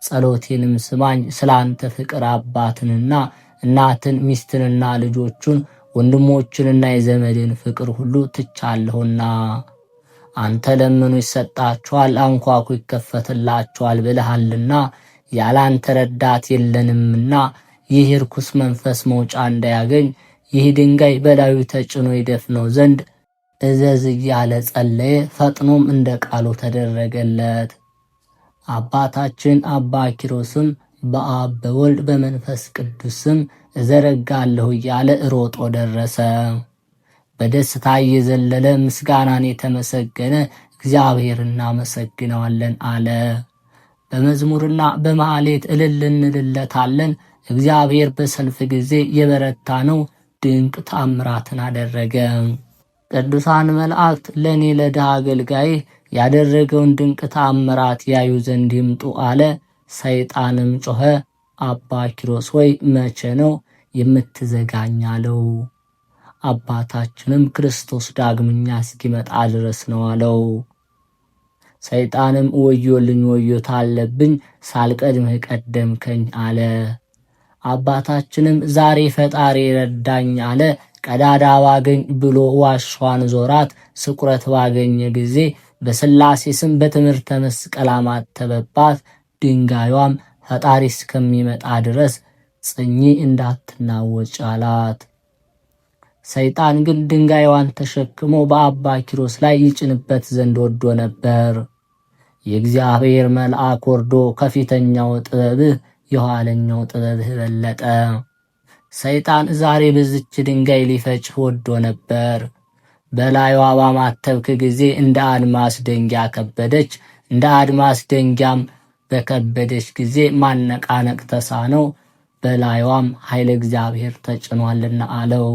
ጸሎቴንም ስማኝ። ስለ አንተ ፍቅር አባትንና እናትን ሚስትንና ልጆቹን ወንድሞችንና የዘመድን ፍቅር ሁሉ ትቻለሁና አንተ ለምኑ ይሰጣችኋል፣ አንኳኩ ይከፈትላችኋል ብለሃልና ያላንተ ረዳት የለንምና ይህ ርኩስ መንፈስ መውጫ እንዳያገኝ ይህ ድንጋይ በላዩ ተጭኖ ይደፍነው ዘንድ እዘዝ እያለ ጸለየ። ፈጥኖም እንደ ቃሉ ተደረገለት። አባታችን አባ ኪሮስም በአብ በወልድ በመንፈስ ቅዱስም እዘረጋለሁ እያለ ሮጦ ደረሰ። በደስታ እየዘለለ ምስጋናን የተመሰገነ እግዚአብሔር እናመሰግነዋለን አለ። በመዝሙርና በማኅሌት እልል እንልለታለን። እግዚአብሔር በሰልፍ ጊዜ የበረታ ነው፣ ድንቅ ተአምራትን አደረገ። ቅዱሳን መላእክት ለእኔ ለድሃ አገልጋይህ ያደረገውን ድንቅ ተአምራት ያዩ ዘንድ ይምጡ አለ። ሰይጣንም ጮኸ፣ አባ ኪሮስ ሆይ መቼ ነው የምትዘጋኝ አለው። አባታችንም ክርስቶስ ዳግመኛ እስኪመጣ ድረስ ነው አለው። ሰይጣንም ወዮልኝ ወዮታ አለብኝ፣ ሳልቀድምህ ቀደምከኝ አለ። አባታችንም ዛሬ ፈጣሪ ረዳኝ አለ። ቀዳዳ ባገኝ ብሎ ዋሻዋን ዞራት። ስቁረት ባገኘ ጊዜ በሥላሴ ስም በትምህርተ መስቀል አማተበባት። ድንጋዩም ፈጣሪ እስከሚመጣ ድረስ ጽኚ እንዳትናወጭ አላት። ሰይጣን ግን ድንጋይዋን ተሸክሞ በአባ ኪሮስ ላይ ይጭንበት ዘንድ ወዶ ነበር። የእግዚአብሔር መልአክ ወርዶ ከፊተኛው ጥበብህ የኋለኛው ጥበብህ በለጠ። ሰይጣን ዛሬ በዝች ድንጋይ ሊፈጭህ ወዶ ነበር። በላዩዋ ባማተብክ ጊዜ እንደ አድማስ ደንጊያ ከበደች። እንደ አድማስ ደንጊያም በከበደች ጊዜ ማነቃነቅ ተሳነው። በላዩዋም ኃይለ እግዚአብሔር ተጭኗልና አለው።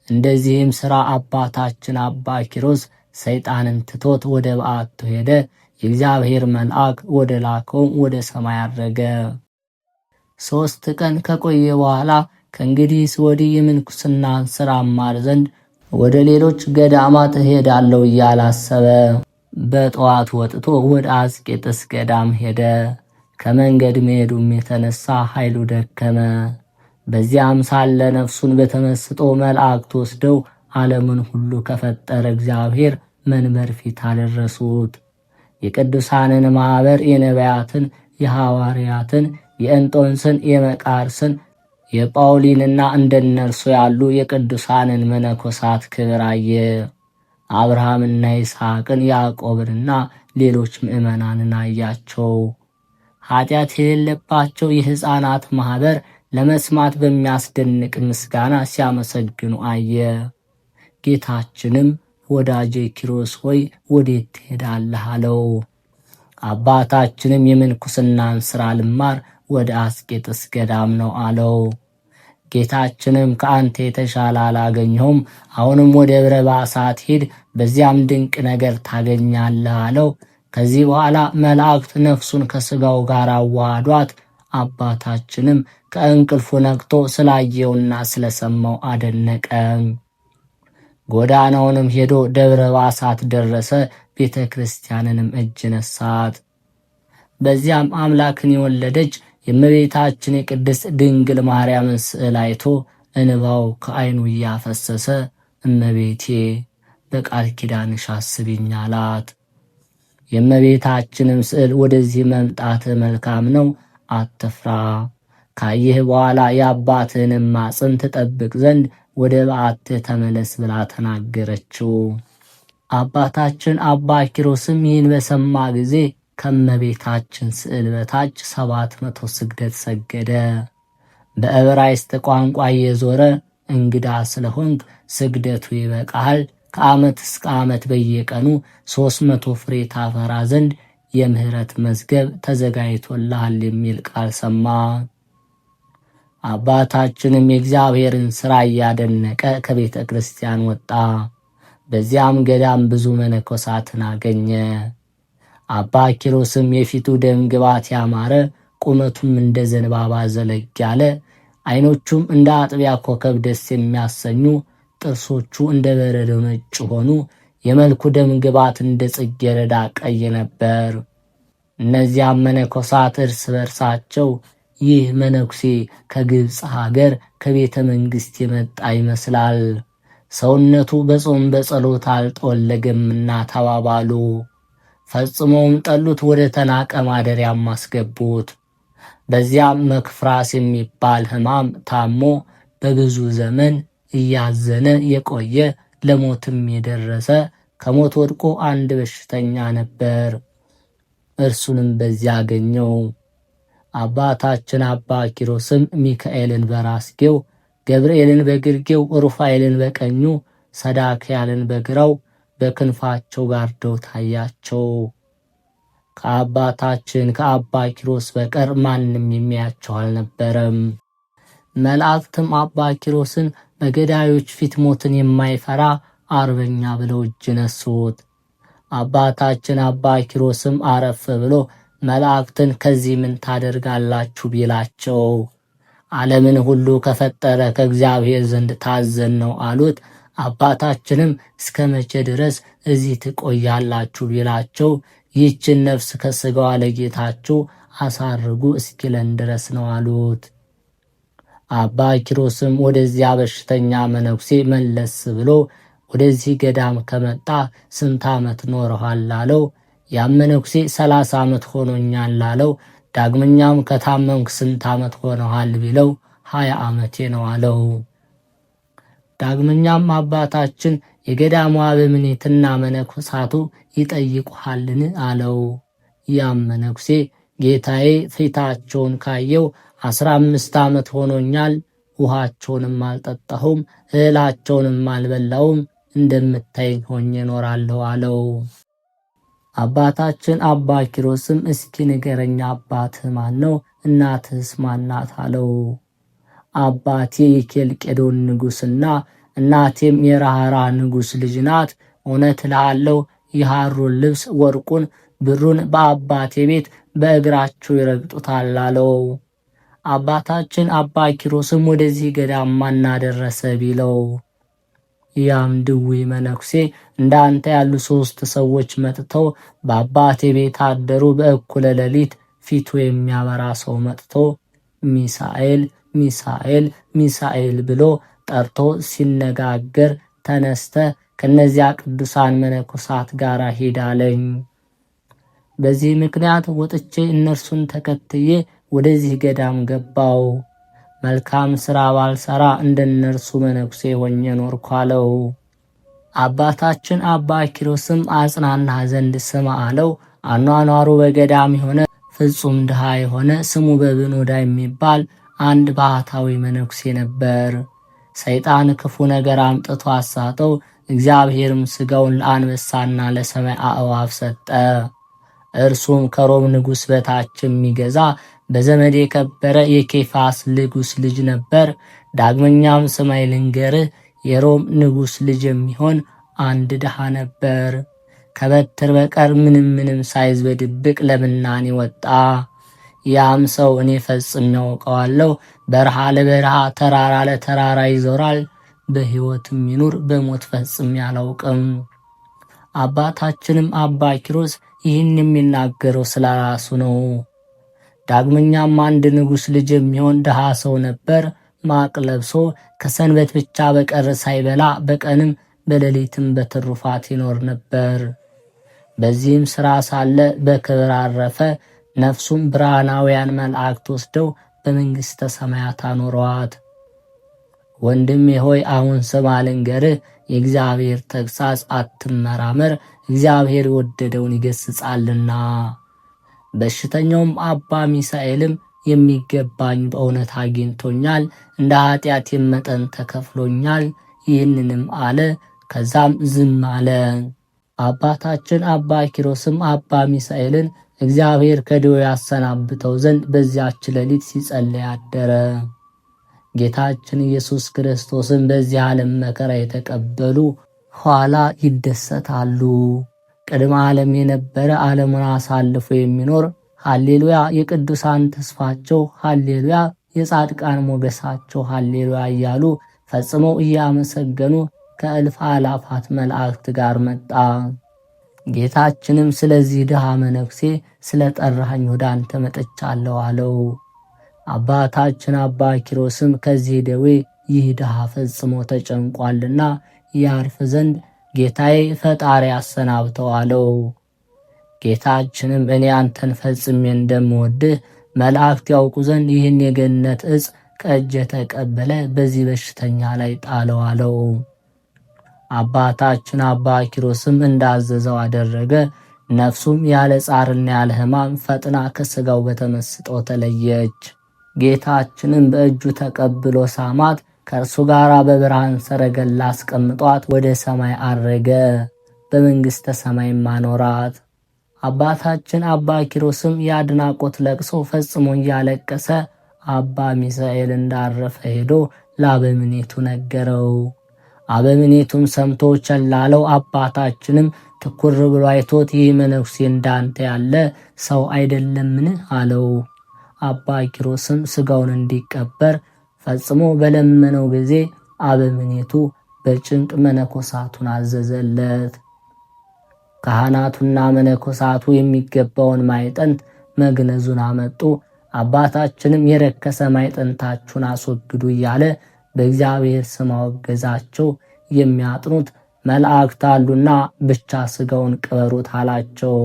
እንደዚህም ሥራ አባታችን አባ ኪሮስ ሰይጣንን ትቶት ወደ በዓቱ ሄደ። የእግዚአብሔር መልአክ ወደ ላከውም ወደ ሰማይ አረገ። 3 ቀን ከቆየ በኋላ ከእንግዲህስ ወዲህ የምንኩስናን ሥራ እማር ዘንድ ወደ ሌሎች ገዳማት እሄዳለሁ እያላሰበ በጠዋት ወጥቶ ወደ አስቄጥስ ገዳም ሄደ። ከመንገድ መሄዱም የተነሳ ኃይሉ ደከመ። በዚያም ሳለ ነፍሱን በተመስጦ መላእክት ወስደው ዓለምን ሁሉ ከፈጠረ እግዚአብሔር መንበር ፊት አደረሱት። የቅዱሳንን ማኅበር የነቢያትን፣ የሐዋርያትን፣ የእንጦንስን፣ የመቃርስን፣ የጳውሊንና እንደነርሱ ያሉ የቅዱሳንን መነኮሳት ክብር አየ። አብርሃምና ይስሐቅን፣ ያዕቆብንና ሌሎች ምእመናንን አያቸው። ኃጢአት የሌለባቸው የሕፃናት ማኅበር ለመስማት በሚያስደንቅ ምስጋና ሲያመሰግኑ አየ። ጌታችንም ወዳጄ ኪሮስ ሆይ ወዴት ትሄዳለህ አለው። አባታችንም የምንኩስናን ሥራ ልማር ወደ አስቄጥስ ገዳም ነው አለው። ጌታችንም ከአንተ የተሻለ አላገኘሁም፣ አሁንም ወደ ደብረ ባሳት ሂድ፣ በዚያም ድንቅ ነገር ታገኛለህ አለው። ከዚህ በኋላ መላእክት ነፍሱን ከሥጋው ጋር አዋሃዷት። አባታችንም ከእንቅልፉ ነቅቶ ስላየውና ስለሰማው አደነቀ። ጎዳናውንም ሄዶ ደብረ ባሳት ደረሰ። ቤተ ክርስቲያንንም እጅ ነሳት። በዚያም አምላክን የወለደች የእመቤታችን የቅድስት ድንግል ማርያምን ስዕል አይቶ እንባው ከዓይኑ እያፈሰሰ እመቤቴ በቃል ኪዳንሽ አስቢኝ አላት። የእመቤታችንም ስዕል ወደዚህ መምጣት መልካም ነው፣ አትፍራ፣ ካየህ በኋላ የአባትህንም ማጽን ትጠብቅ ዘንድ ወደ በዓትህ ተመለስ ብላ ተናገረችው። አባታችን አባ ኪሮስም ይህን በሰማ ጊዜ ከእመቤታችን ስዕል በታች 700 ስግደት ሰገደ። በዕብራይስጥ ቋንቋ እየዞረ እንግዳ ስለሆንክ ስግደቱ ይበቃሃል፣ ከዓመት እስከ ዓመት በየቀኑ 300 ፍሬ ታፈራ ዘንድ የምህረት መዝገብ ተዘጋጅቶልሃል የሚል ቃል ሰማ። አባታችንም የእግዚአብሔርን ሥራ እያደነቀ ከቤተ ክርስቲያን ወጣ። በዚያም ገዳም ብዙ መነኮሳትን አገኘ። አባ ኪሮስም የፊቱ ደም ግባት ያማረ፣ ቁመቱም እንደ ዘንባባ ዘለግ ያለ፣ ዓይኖቹም እንደ አጥቢያ ኮከብ ደስ የሚያሰኙ፣ ጥርሶቹ እንደ በረዶ ነጭ ሆኑ። የመልኩ ደም ግባት እንደ ጽጌረዳ ቀይ ነበር። እነዚያም መነኮሳት እርስ በርሳቸው ይህ መነኩሴ ከግብፅ ሀገር ከቤተ መንግሥት የመጣ ይመስላል፣ ሰውነቱ በጾም በጸሎት አልጠወለገምና ተባባሉ። ፈጽሞም ጠሉት፣ ወደ ተናቀ ማደሪያም አስገቡት። በዚያም መክፍራስ የሚባል ሕማም ታሞ በብዙ ዘመን እያዘነ የቆየ ለሞትም የደረሰ ከሞት ወድቆ አንድ በሽተኛ ነበር። እርሱንም በዚያ አገኘው። አባታችን አባ ኪሮስም ሚካኤልን በራስጌው፣ ገብርኤልን በግርጌው፣ ሩፋኤልን በቀኙ፣ ሰዳክያልን በግራው በክንፋቸው ጋርደው ታያቸው። ከአባታችን ከአባ ኪሮስ በቀር ማንም የሚያቸው አልነበረም። መላእክትም አባ ኪሮስን በገዳዮች ፊት ሞትን የማይፈራ አርበኛ ብለው እጅ ነሱት። አባታችን አባ ኪሮስም አረፍ ብሎ መላእክትን ከዚህ ምን ታደርጋላችሁ ቢላቸው ዓለምን ሁሉ ከፈጠረ ከእግዚአብሔር ዘንድ ታዘን ነው አሉት። አባታችንም እስከ መቼ ድረስ እዚህ ትቆያላችሁ ቢላቸው ይህችን ነፍስ ከሥጋዋ ለጌታችሁ አሳርጉ እስኪለን ድረስ ነው አሉት። አባ ኪሮስም ወደዚያ በሽተኛ መነኩሴ መለስ ብሎ ወደዚህ ገዳም ከመጣ ስንት ዓመት ኖረሃል አለው። ያም መነኩሴ 30 ዓመት ሆኖኛል አለው። ዳግመኛም ከታመምክ ስንት ዓመት ሆነሃል ቢለው 20 ዓመቴ ነው አለው። ዳግመኛም አባታችን የገዳሙ አበምኔትና መነኮሳቱ ይጠይቁሃልን አለው። ያም መነኩሴ ጌታዬ ፊታቸውን ካየው 15 ዓመት ሆኖኛል፣ ውሃቸውንም አልጠጣሁም፣ እህላቸውንም አልበላውም፣ እንደምታየኝ ሆኜ እኖራለሁ አለው። አባታችን አባ ኪሮስም እስኪ ንገረኛ አባትህ ማን ነው? እናትህስ ማናት? አለው። አባቴ የኬልቄዶን ንጉሥና እናቴም የራህራ ንጉሥ ልጅ ናት። እውነት እልሃለሁ የሐሩን ልብስ ወርቁን ብሩን በአባቴ ቤት በእግራቸው ይረግጡታል አለው። አባታችን አባ ኪሮስም ወደዚህ ገዳም ማን አደረሰ ቢለው ያም ድውይ መነኩሴ እንዳንተ ያሉ 3 ሰዎች መጥተው በአባቴ ቤት አደሩ። በእኩለ ሌሊት ፊቱ የሚያበራ ሰው መጥቶ ሚሳኤል ሚሳኤል ሚሳኤል ብሎ ጠርቶ ሲነጋገር ተነስተ ከነዚያ ቅዱሳን መነኮሳት ጋር ሄዳለኝ። በዚህ ምክንያት ወጥቼ እነርሱን ተከትዬ ወደዚህ ገዳም ገባው። መልካም ሥራ ባልሰራ እንደነርሱ መነኩሴ ሆኜ ኖርኩ አለው። አባታችን አባ ኪሮስም አጽናና ዘንድ ስማ አለው። አኗኗሩ በገዳም የሆነ ፍጹም ድሃ የሆነ ስሙ በብኖዳ የሚባል አንድ ባህታዊ መነኩሴ ነበር። ሰይጣን ክፉ ነገር አምጥቶ አሳተው። እግዚአብሔርም ሥጋውን ለአንበሳና ለሰማይ አእዋፍ ሰጠ። እርሱም ከሮም ንጉሥ በታች የሚገዛ በዘመድ የከበረ የኬፋስ ንጉሥ ልጅ ነበር። ዳግመኛም ስማይ ልንገርህ፣ የሮም ንጉሥ ልጅ የሚሆን አንድ ድሃ ነበር። ከበትር በቀር ምንም ሳይዝ በድብቅ ለምናኔ ወጣ። ያም ሰው እኔ ፈጽም ያውቀዋለሁ። በረሃ ለበረሃ ተራራ ለተራራ ይዞራል። በሕይወትም ይኑር በሞት ፈጽም ያላውቅም። አባታችንም አባ ኪሮስ ይህን የሚናገረው ስለ ራሱ ነው። ዳግመኛም አንድ ንጉሥ ልጅ የሚሆን ድሃ ሰው ነበር። ማቅ ለብሶ ከሰንበት ብቻ በቀር ሳይበላ በቀንም በሌሊትም በትሩፋት ይኖር ነበር። በዚህም ሥራ ሳለ በክብር አረፈ። ነፍሱም ብርሃናውያን መላእክት ወስደው በመንግሥተ ሰማያት አኖረዋት። ወንድሜ ሆይ አሁን ስማ ልንገርህ፣ የእግዚአብሔር ተግሣጽ አትመራመር፣ እግዚአብሔር የወደደውን ይገሥጻልና። በሽተኛውም አባ ሚሳኤልም የሚገባኝ በእውነት አግኝቶኛል፣ እንደ ኃጢአቴም መጠን ተከፍሎኛል፣ ይህንንም አለ። ከዛም ዝም አለ። አባታችን አባ ኪሮስም አባ ሚሳኤልን እግዚአብሔር ከደዌ ያሰናብተው ዘንድ በዚያች ሌሊት ሲጸልይ አደረ። ጌታችን ኢየሱስ ክርስቶስን በዚህ ዓለም መከራ የተቀበሉ ኋላ ይደሰታሉ። ቅድመ ዓለም የነበረ ዓለሙን አሳልፎ የሚኖር ሃሌሉያ፣ የቅዱሳን ተስፋቸው ሃሌሉያ፣ የጻድቃን ሞገሳቸው ሃሌሉያ እያሉ ፈጽመው እያመሰገኑ ከእልፍ አላፋት መላእክት ጋር መጣ። ጌታችንም ስለዚህ ድሃ መነኩሴ ስለ ጠራኸኝ ወደ አንተ መጥቻለሁ አለው። አባታችን አባ ኪሮስም ከዚህ ደዌ ይህ ድሃ ፈጽሞ ተጨንቋልና ያርፍ ዘንድ ጌታዬ ፈጣሪ አሰናብተው አለው። ጌታችንም እኔ አንተን ፈጽሜ እንደምወድህ መላእክት ያውቁ ዘንድ ይህን የገነት ዕፅ ከእጅ ተቀበለ በዚህ በሽተኛ ላይ ጣለው አለው። አባታችን አባ ኪሮስም እንዳዘዘው አደረገ። ነፍሱም ያለ ጻርና ያለ ሕማም ፈጥና ከሥጋው በተመስጦ ተለየች። ጌታችንም በእጁ ተቀብሎ ሳማት፣ ከእርሱ ጋር በብርሃን ሰረገላ አስቀምጧት ወደ ሰማይ አረገ። በመንግሥተ ሰማይም አኖራት። አባታችን አባ ኪሮስም የአድናቆት ለቅሶ ፈጽሞ እያለቀሰ አባ ሚሳኤል እንዳረፈ ሄዶ ለአበምኔቱ ነገረው። አበምኔቱም ሰምቶ ቸል አለው። አባታችንም ትኩር ብሎ አይቶት ይህ መነኩሴ እንዳንተ ያለ ሰው አይደለምን አለው። አባ ኪሮስም ሥጋውን እንዲቀበር ፈጽሞ በለመነው ጊዜ አበምኔቱ በጭንቅ መነኮሳቱን አዘዘለት። ካህናቱና መነኮሳቱ የሚገባውን ማዕጠንት መግነዙን አመጡ። አባታችንም የረከሰ ማዕጠንታችሁን አስወግዱ እያለ በእግዚአብሔር ስም አወገዛቸው። የሚያጥኑት መላእክት አሉና ብቻ ሥጋውን ቅበሩት አላቸው።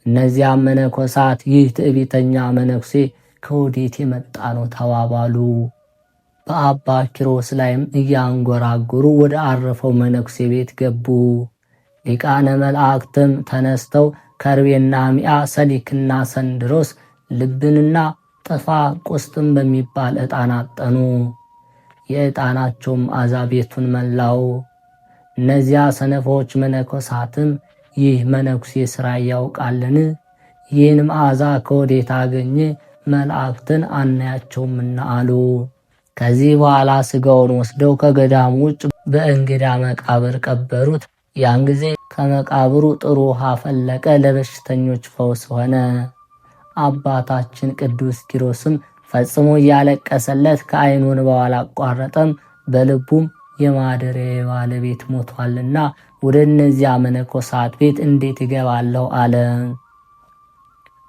እነዚያም መነኮሳት ይህ ትዕቢተኛ መነኩሴ ከወዴት የመጣ ነው ተባባሉ። በአባ ኪሮስ ላይም እያንጎራጎሩ ወደ አረፈው መነኩሴ ቤት ገቡ። ሊቃነ መላእክትም ተነስተው ከርቤና ሚያ፣ ሰሊክና ሰንድሮስ፣ ልብንና ጥፋ ቁስጥም በሚባል ዕጣን አጠኑ። የዕጣናቸውም መዓዛ ቤቱን መላው። እነዚያ ሰነፎች መነኮሳትም ይህ መነኩሴ ሥራ ያውቃልን? ይህን መዓዛ ከወዴት አገኘ? መላእክትን አናያቸውምና አሉ። ከዚህ በኋላ ሥጋውን ወስደው ከገዳሙ ውጭ በእንግዳ መቃብር ቀበሩት። ያን ጊዜ ከመቃብሩ ጥሩ ውሃ ፈለቀ፣ ለበሽተኞች ፈውስ ሆነ። አባታችን ቅዱስ ኪሮስም ፈጽሞ እያለቀሰለት ከዓይኑ እንባው አላቋረጠም። በልቡም የማደሪያዬ ባለቤት ሞቷልና ወደ እነዚያ መነኮሳት ቤት እንዴት እገባለሁ አለ።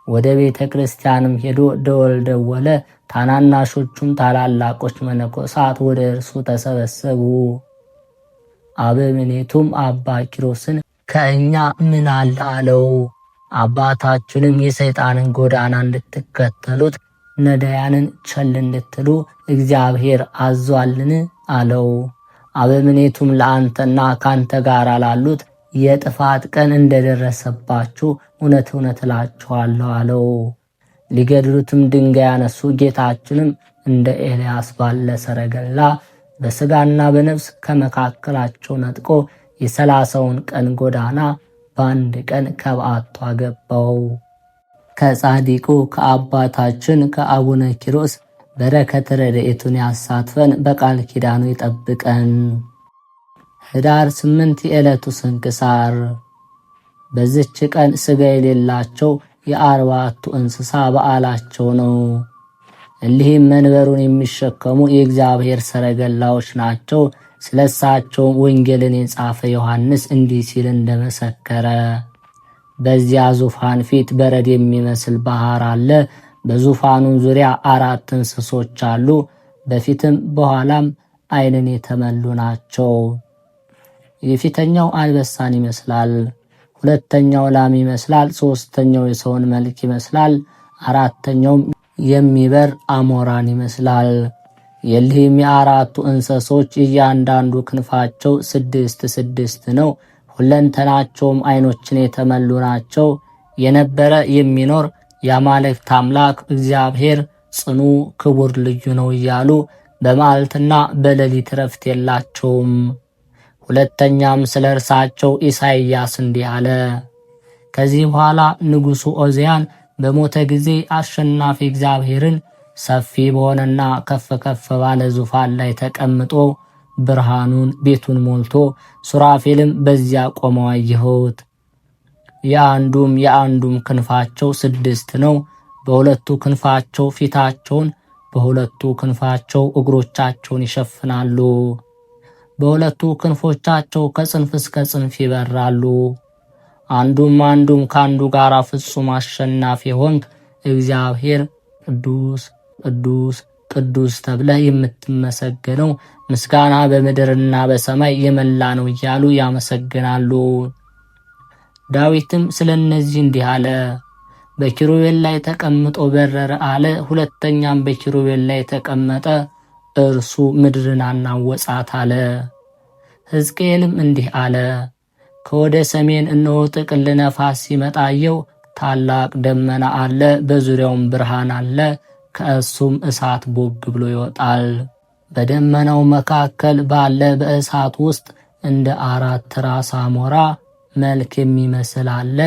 ወደ ቤተ ክርስቲያንም ሄዶ ደወል ደወለ። ታናናሾቹም ታላላቆች መነኮሳት ወደ እርሱ ተሰበሰቡ። አበምኔቱም አባ ኪሮስን ከእኛ ምን አለ አለው። አባታችንም የሰይጣንን ጎዳና እንድትከተሉት ነዳያንን ቸል እንድትሉ እግዚአብሔር አዟልን አለው። አበምኔቱም ለአንተና ካንተ ጋር ላሉት የጥፋት ቀን እንደደረሰባችሁ እውነት እውነት እላችኋለሁ አለው። ሊገድሉትም ድንጋይ ያነሱ። ጌታችንም እንደ ኤልያስ ባለ ሰረገላ በሥጋና በነፍስ ከመካከላቸው ነጥቆ የ30ውን ቀን ጎዳና በአንድ ቀን ከበዓቱ አገባው። ከጻዲቁ ከአባታችን ከአቡነ ኪሮስ በረከት ረድኤቱን ያሳትፈን፣ በቃል ኪዳኑ ይጠብቀን። ኅዳር 8 የዕለቱ ስንክሳር። በዚች ቀን ሥጋ የሌላቸው የ40ቱ እንስሳ በዓላቸው ነው። እሊህም መንበሩን የሚሸከሙ የእግዚአብሔር ሰረገላዎች ናቸው። ስለ እሳቸውም ወንጌልን የጻፈ ዮሐንስ እንዲህ ሲል እንደመሰከረ፣ በዚያ ዙፋን ፊት በረድ የሚመስል ባህር አለ። በዙፋኑም ዙሪያ 4 እንስሶች አሉ። በፊትም በኋላም ዓይንን የተመሉ ናቸው። የፊተኛው አንበሳን ይመስላል፣ ሁለተኛው ላም ይመስላል፣ ሦስተኛው የሰውን መልክ ይመስላል፣ አራተኛውም የሚበር አሞራን ይመስላል። የሊህም የ4ቱ እንስሶች እያንዳንዱ ክንፋቸው 6 ነው። ሁለንተናቸውም ዓይኖችን የተመሉ ናቸው። የነበረ የሚኖር የአማልክት አምላክ እግዚአብሔር ጽኑ ክቡር ልዩ ነው እያሉ በመዓልትና በሌሊት ረፍት የላቸውም። ሁለተኛም ስለ እርሳቸው ኢሳይያስ እንዲህ አለ። ከዚህ በኋላ ንጉሡ ዖዝያን በሞተ ጊዜ አሸናፊ እግዚአብሔርን ሰፊ በሆነና ከፍ ከፍ ባለ ዙፋን ላይ ተቀምጦ ብርሃኑን ቤቱን ሞልቶ ሱራፌልም በዚያ ቆመው አየሁት። የአንዱም ክንፋቸው 6 ነው። በሁለቱ ክንፋቸው ፊታቸውን፣ በሁለቱ ክንፋቸው እግሮቻቸውን ይሸፍናሉ። በሁለቱ ክንፎቻቸው ከጽንፍ እስከ ጽንፍ ይበራሉ። አንዱም ከአንዱ ጋር ፍጹም አሸናፊ ሆንክ እግዚአብሔር ቅዱስ ቅዱስ ቅዱስ ተብለህ የምትመሰገነው ምስጋና በምድርና በሰማይ የመላ ነው እያሉ ያመሰግናሉ። ዳዊትም ስለ እነዚህ እንዲህ አለ። በኪሩቤል ላይ ተቀምጦ በረረ አለ። ሁለተኛም በኪሩቤል ላይ ተቀመጠ፣ እርሱ ምድርን አናወጻት አለ። ሕዝቅኤልም እንዲህ አለ። ከወደ ሰሜን እነሆ ጥቅል ነፋስ ሲመጣ አየሁ። ታላቅ ደመና አለ፣ በዙሪያውም ብርሃን አለ፣ ከእሱም እሳት ቦግ ብሎ ይወጣል። በደመናው መካከል ባለ በእሳት ውስጥ እንደ 4 ራስ አሞራ መልክ የሚመስል አለ።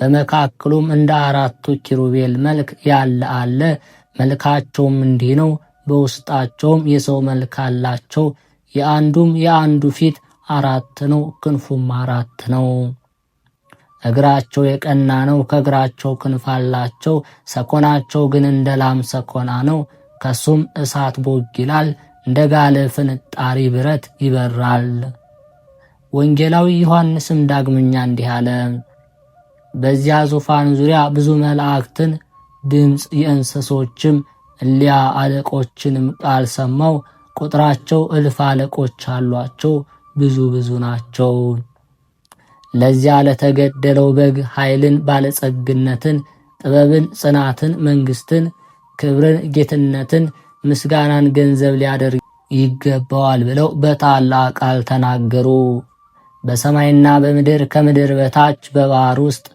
በመካከሉም እንደ 4ቱ ኪሩቤል መልክ ያለ አለ። መልካቸውም እንዲህ ነው። በውስጣቸውም የሰው መልክ አላቸው። የአንዱ ፊት 4 ነው፣ ክንፉም 4 ነው። እግራቸው የቀና ነው፣ ከእግራቸው ክንፍ አላቸው። ሰኮናቸው ግን እንደ ላም ሰኮና ነው፣ ከሱም እሳት ቦግ ይላል፣ እንደ ጋለ ፍንጣሪ ብረት ይበራል። ወንጌላዊ ዮሐንስም ዳግመኛ እንዲህ አለ። በዚያ ዙፋን ዙሪያ ብዙ መላእክትን ድምፅ የእንስሶችም እሊያ አለቆችንም ቃል ሰማው። ቁጥራቸው 1000 አለቆች አሏቸው፣ ብዙ ናቸው። ለዚያ ለተገደለው በግ ኃይልን፣ ባለጸግነትን፣ ጥበብን፣ ጽናትን፣ መንግስትን፣ ክብርን፣ ጌትነትን፣ ምስጋናን ገንዘብ ሊያደርግ ይገባዋል ብለው በታላቅ ቃል ተናገሩ። በሰማይና በምድር ከምድር በታች በባህር ውስጥ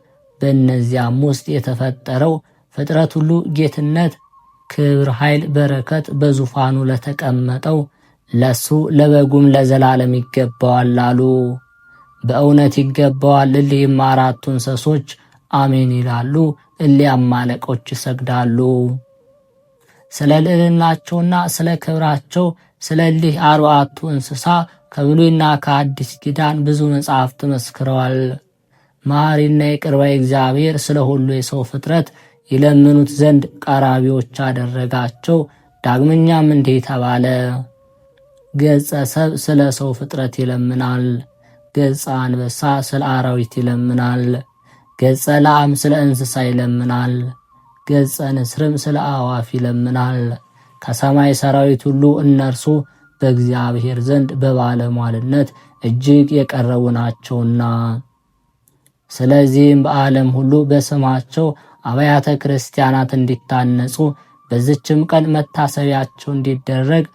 በእነዚያም ውስጥ የተፈጠረው ፍጥረት ሁሉ ጌትነት፣ ክብር፣ ኃይል፣ በረከት በዙፋኑ ለተቀመጠው ለሱ ለበጉም ለዘላለም ይገባዋል አሉ። በእውነት ይገባዋል። እሊህም 4 እንስሶች አሜን ይላሉ፣ እሊያም አለቆች ይሰግዳሉ። ስለ ልዕልናቸውና ስለ ክብራቸው ስለ እሊህ 4ቱ እንስሳ ከብሉይና ከአዲስ ኪዳን ብዙ መጻሕፍት መስክረዋል። መሐሪና ይቅር ባይ እግዚአብሔር ስለ ሁሉ የሰው ፍጥረት ይለምኑት ዘንድ ቀራቢዎች አደረጋቸው። ዳግመኛም እንዲህ ተባለ። ገጸ ሰብ ስለ ሰው ፍጥረት ይለምናል። ገጸ አንበሳ ስለ አራዊት ይለምናል። ገጸ ላም ስለ እንስሳ ይለምናል። ገጸ ንስርም ስለ አዕዋፍ ይለምናል። ከሰማይ ሰራዊት ሁሉ እነርሱ በእግዚአብሔር ዘንድ በባለሟልነት እጅግ የቀረቡ ናቸውና። ስለዚህም በዓለም ሁሉ በስማቸው አብያተ ክርስቲያናት እንዲታነጹ በዚችም ቀን መታሰቢያቸው እንዲደረግ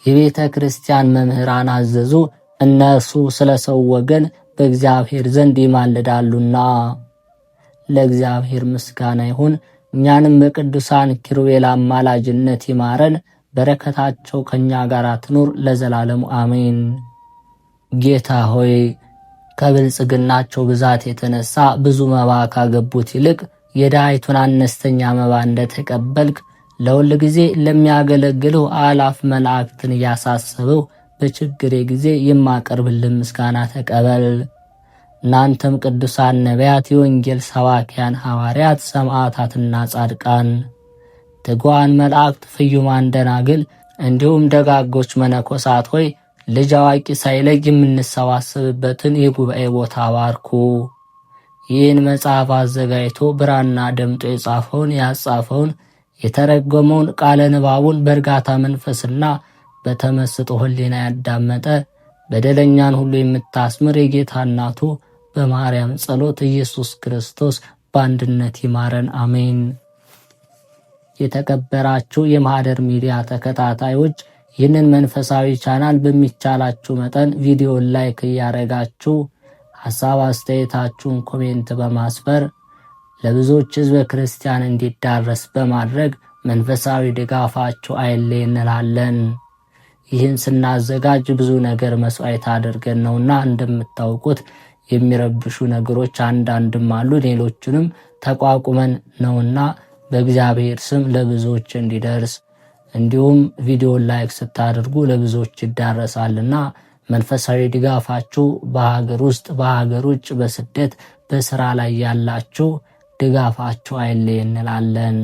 የቤተ ክርስቲያን መምህራን አዘዙ። እነርሱ ስለ ሰው ወገን በእግዚአብሔር ዘንድ ይማልዳሉና። ለእግዚአብሔር ምስጋና ይሁን። እኛንም በቅዱሳን ኪሩቤል አማላጅነት ይማረን። በረከታቸው ከእኛ ጋር ትኑር ለዘላለሙ አሜን። ጌታ ሆይ ከብልጽግናቸው ብዛት የተነሳ ብዙ መባ ካገቡት ይልቅ የድሃይቱን አነስተኛ መባ እንደተቀበልክ ለሁል ጊዜ ለሚያገለግልህ አላፍ መላእክትን እያሳሰብው በችግሬ ጊዜ የማቀርብልን ምስጋና ተቀበል። እናንተም ቅዱሳን ነቢያት፣ የወንጌል ሰባኪያን ሐዋርያት፣ ሰማዕታትና ጻድቃን፣ ትጉሃን መላእክት፣ ፍዩማን ደናግል፣ እንዲሁም ደጋጎች መነኮሳት ሆይ ልጅ አዋቂ ሳይለይ የምንሰባሰብበትን የጉባኤ ቦታ ባርኩ። ይህን መጽሐፍ አዘጋጅቶ ብራና ደምጦ የጻፈውን ያጻፈውን የተረጎመውን ቃለ ንባቡን በእርጋታ መንፈስና በተመስጦ ሕሊና ያዳመጠ በደለኛን ሁሉ የምታስምር የጌታ እናቱ በማርያም ጸሎት ኢየሱስ ክርስቶስ በአንድነት ይማረን አሜን። የተከበራችሁ የማህደር ሚዲያ ተከታታዮች ይህንን መንፈሳዊ ቻናል በሚቻላችሁ መጠን ቪዲዮን ላይክ እያደረጋችሁ ሐሳብ አስተያየታችሁን ኮሜንት በማስፈር ለብዙዎች ሕዝበ ክርስቲያን እንዲዳረስ በማድረግ መንፈሳዊ ድጋፋችሁ አይለይ እንላለን። ይህን ስናዘጋጅ ብዙ ነገር መስዋዕት አድርገን ነውና እንደምታውቁት የሚረብሹ ነገሮች አንዳንድም አሉ። ሌሎችንም ተቋቁመን ነውና በእግዚአብሔር ስም ለብዙዎች እንዲደርስ እንዲሁም ቪዲዮ ላይክ ስታደርጉ ለብዙዎች ይዳረሳልና መንፈሳዊ ድጋፋችሁ በሀገር ውስጥ በሀገር ውጭ በስደት በስራ ላይ ያላችሁ ድጋፋችሁ አይለይ እንላለን።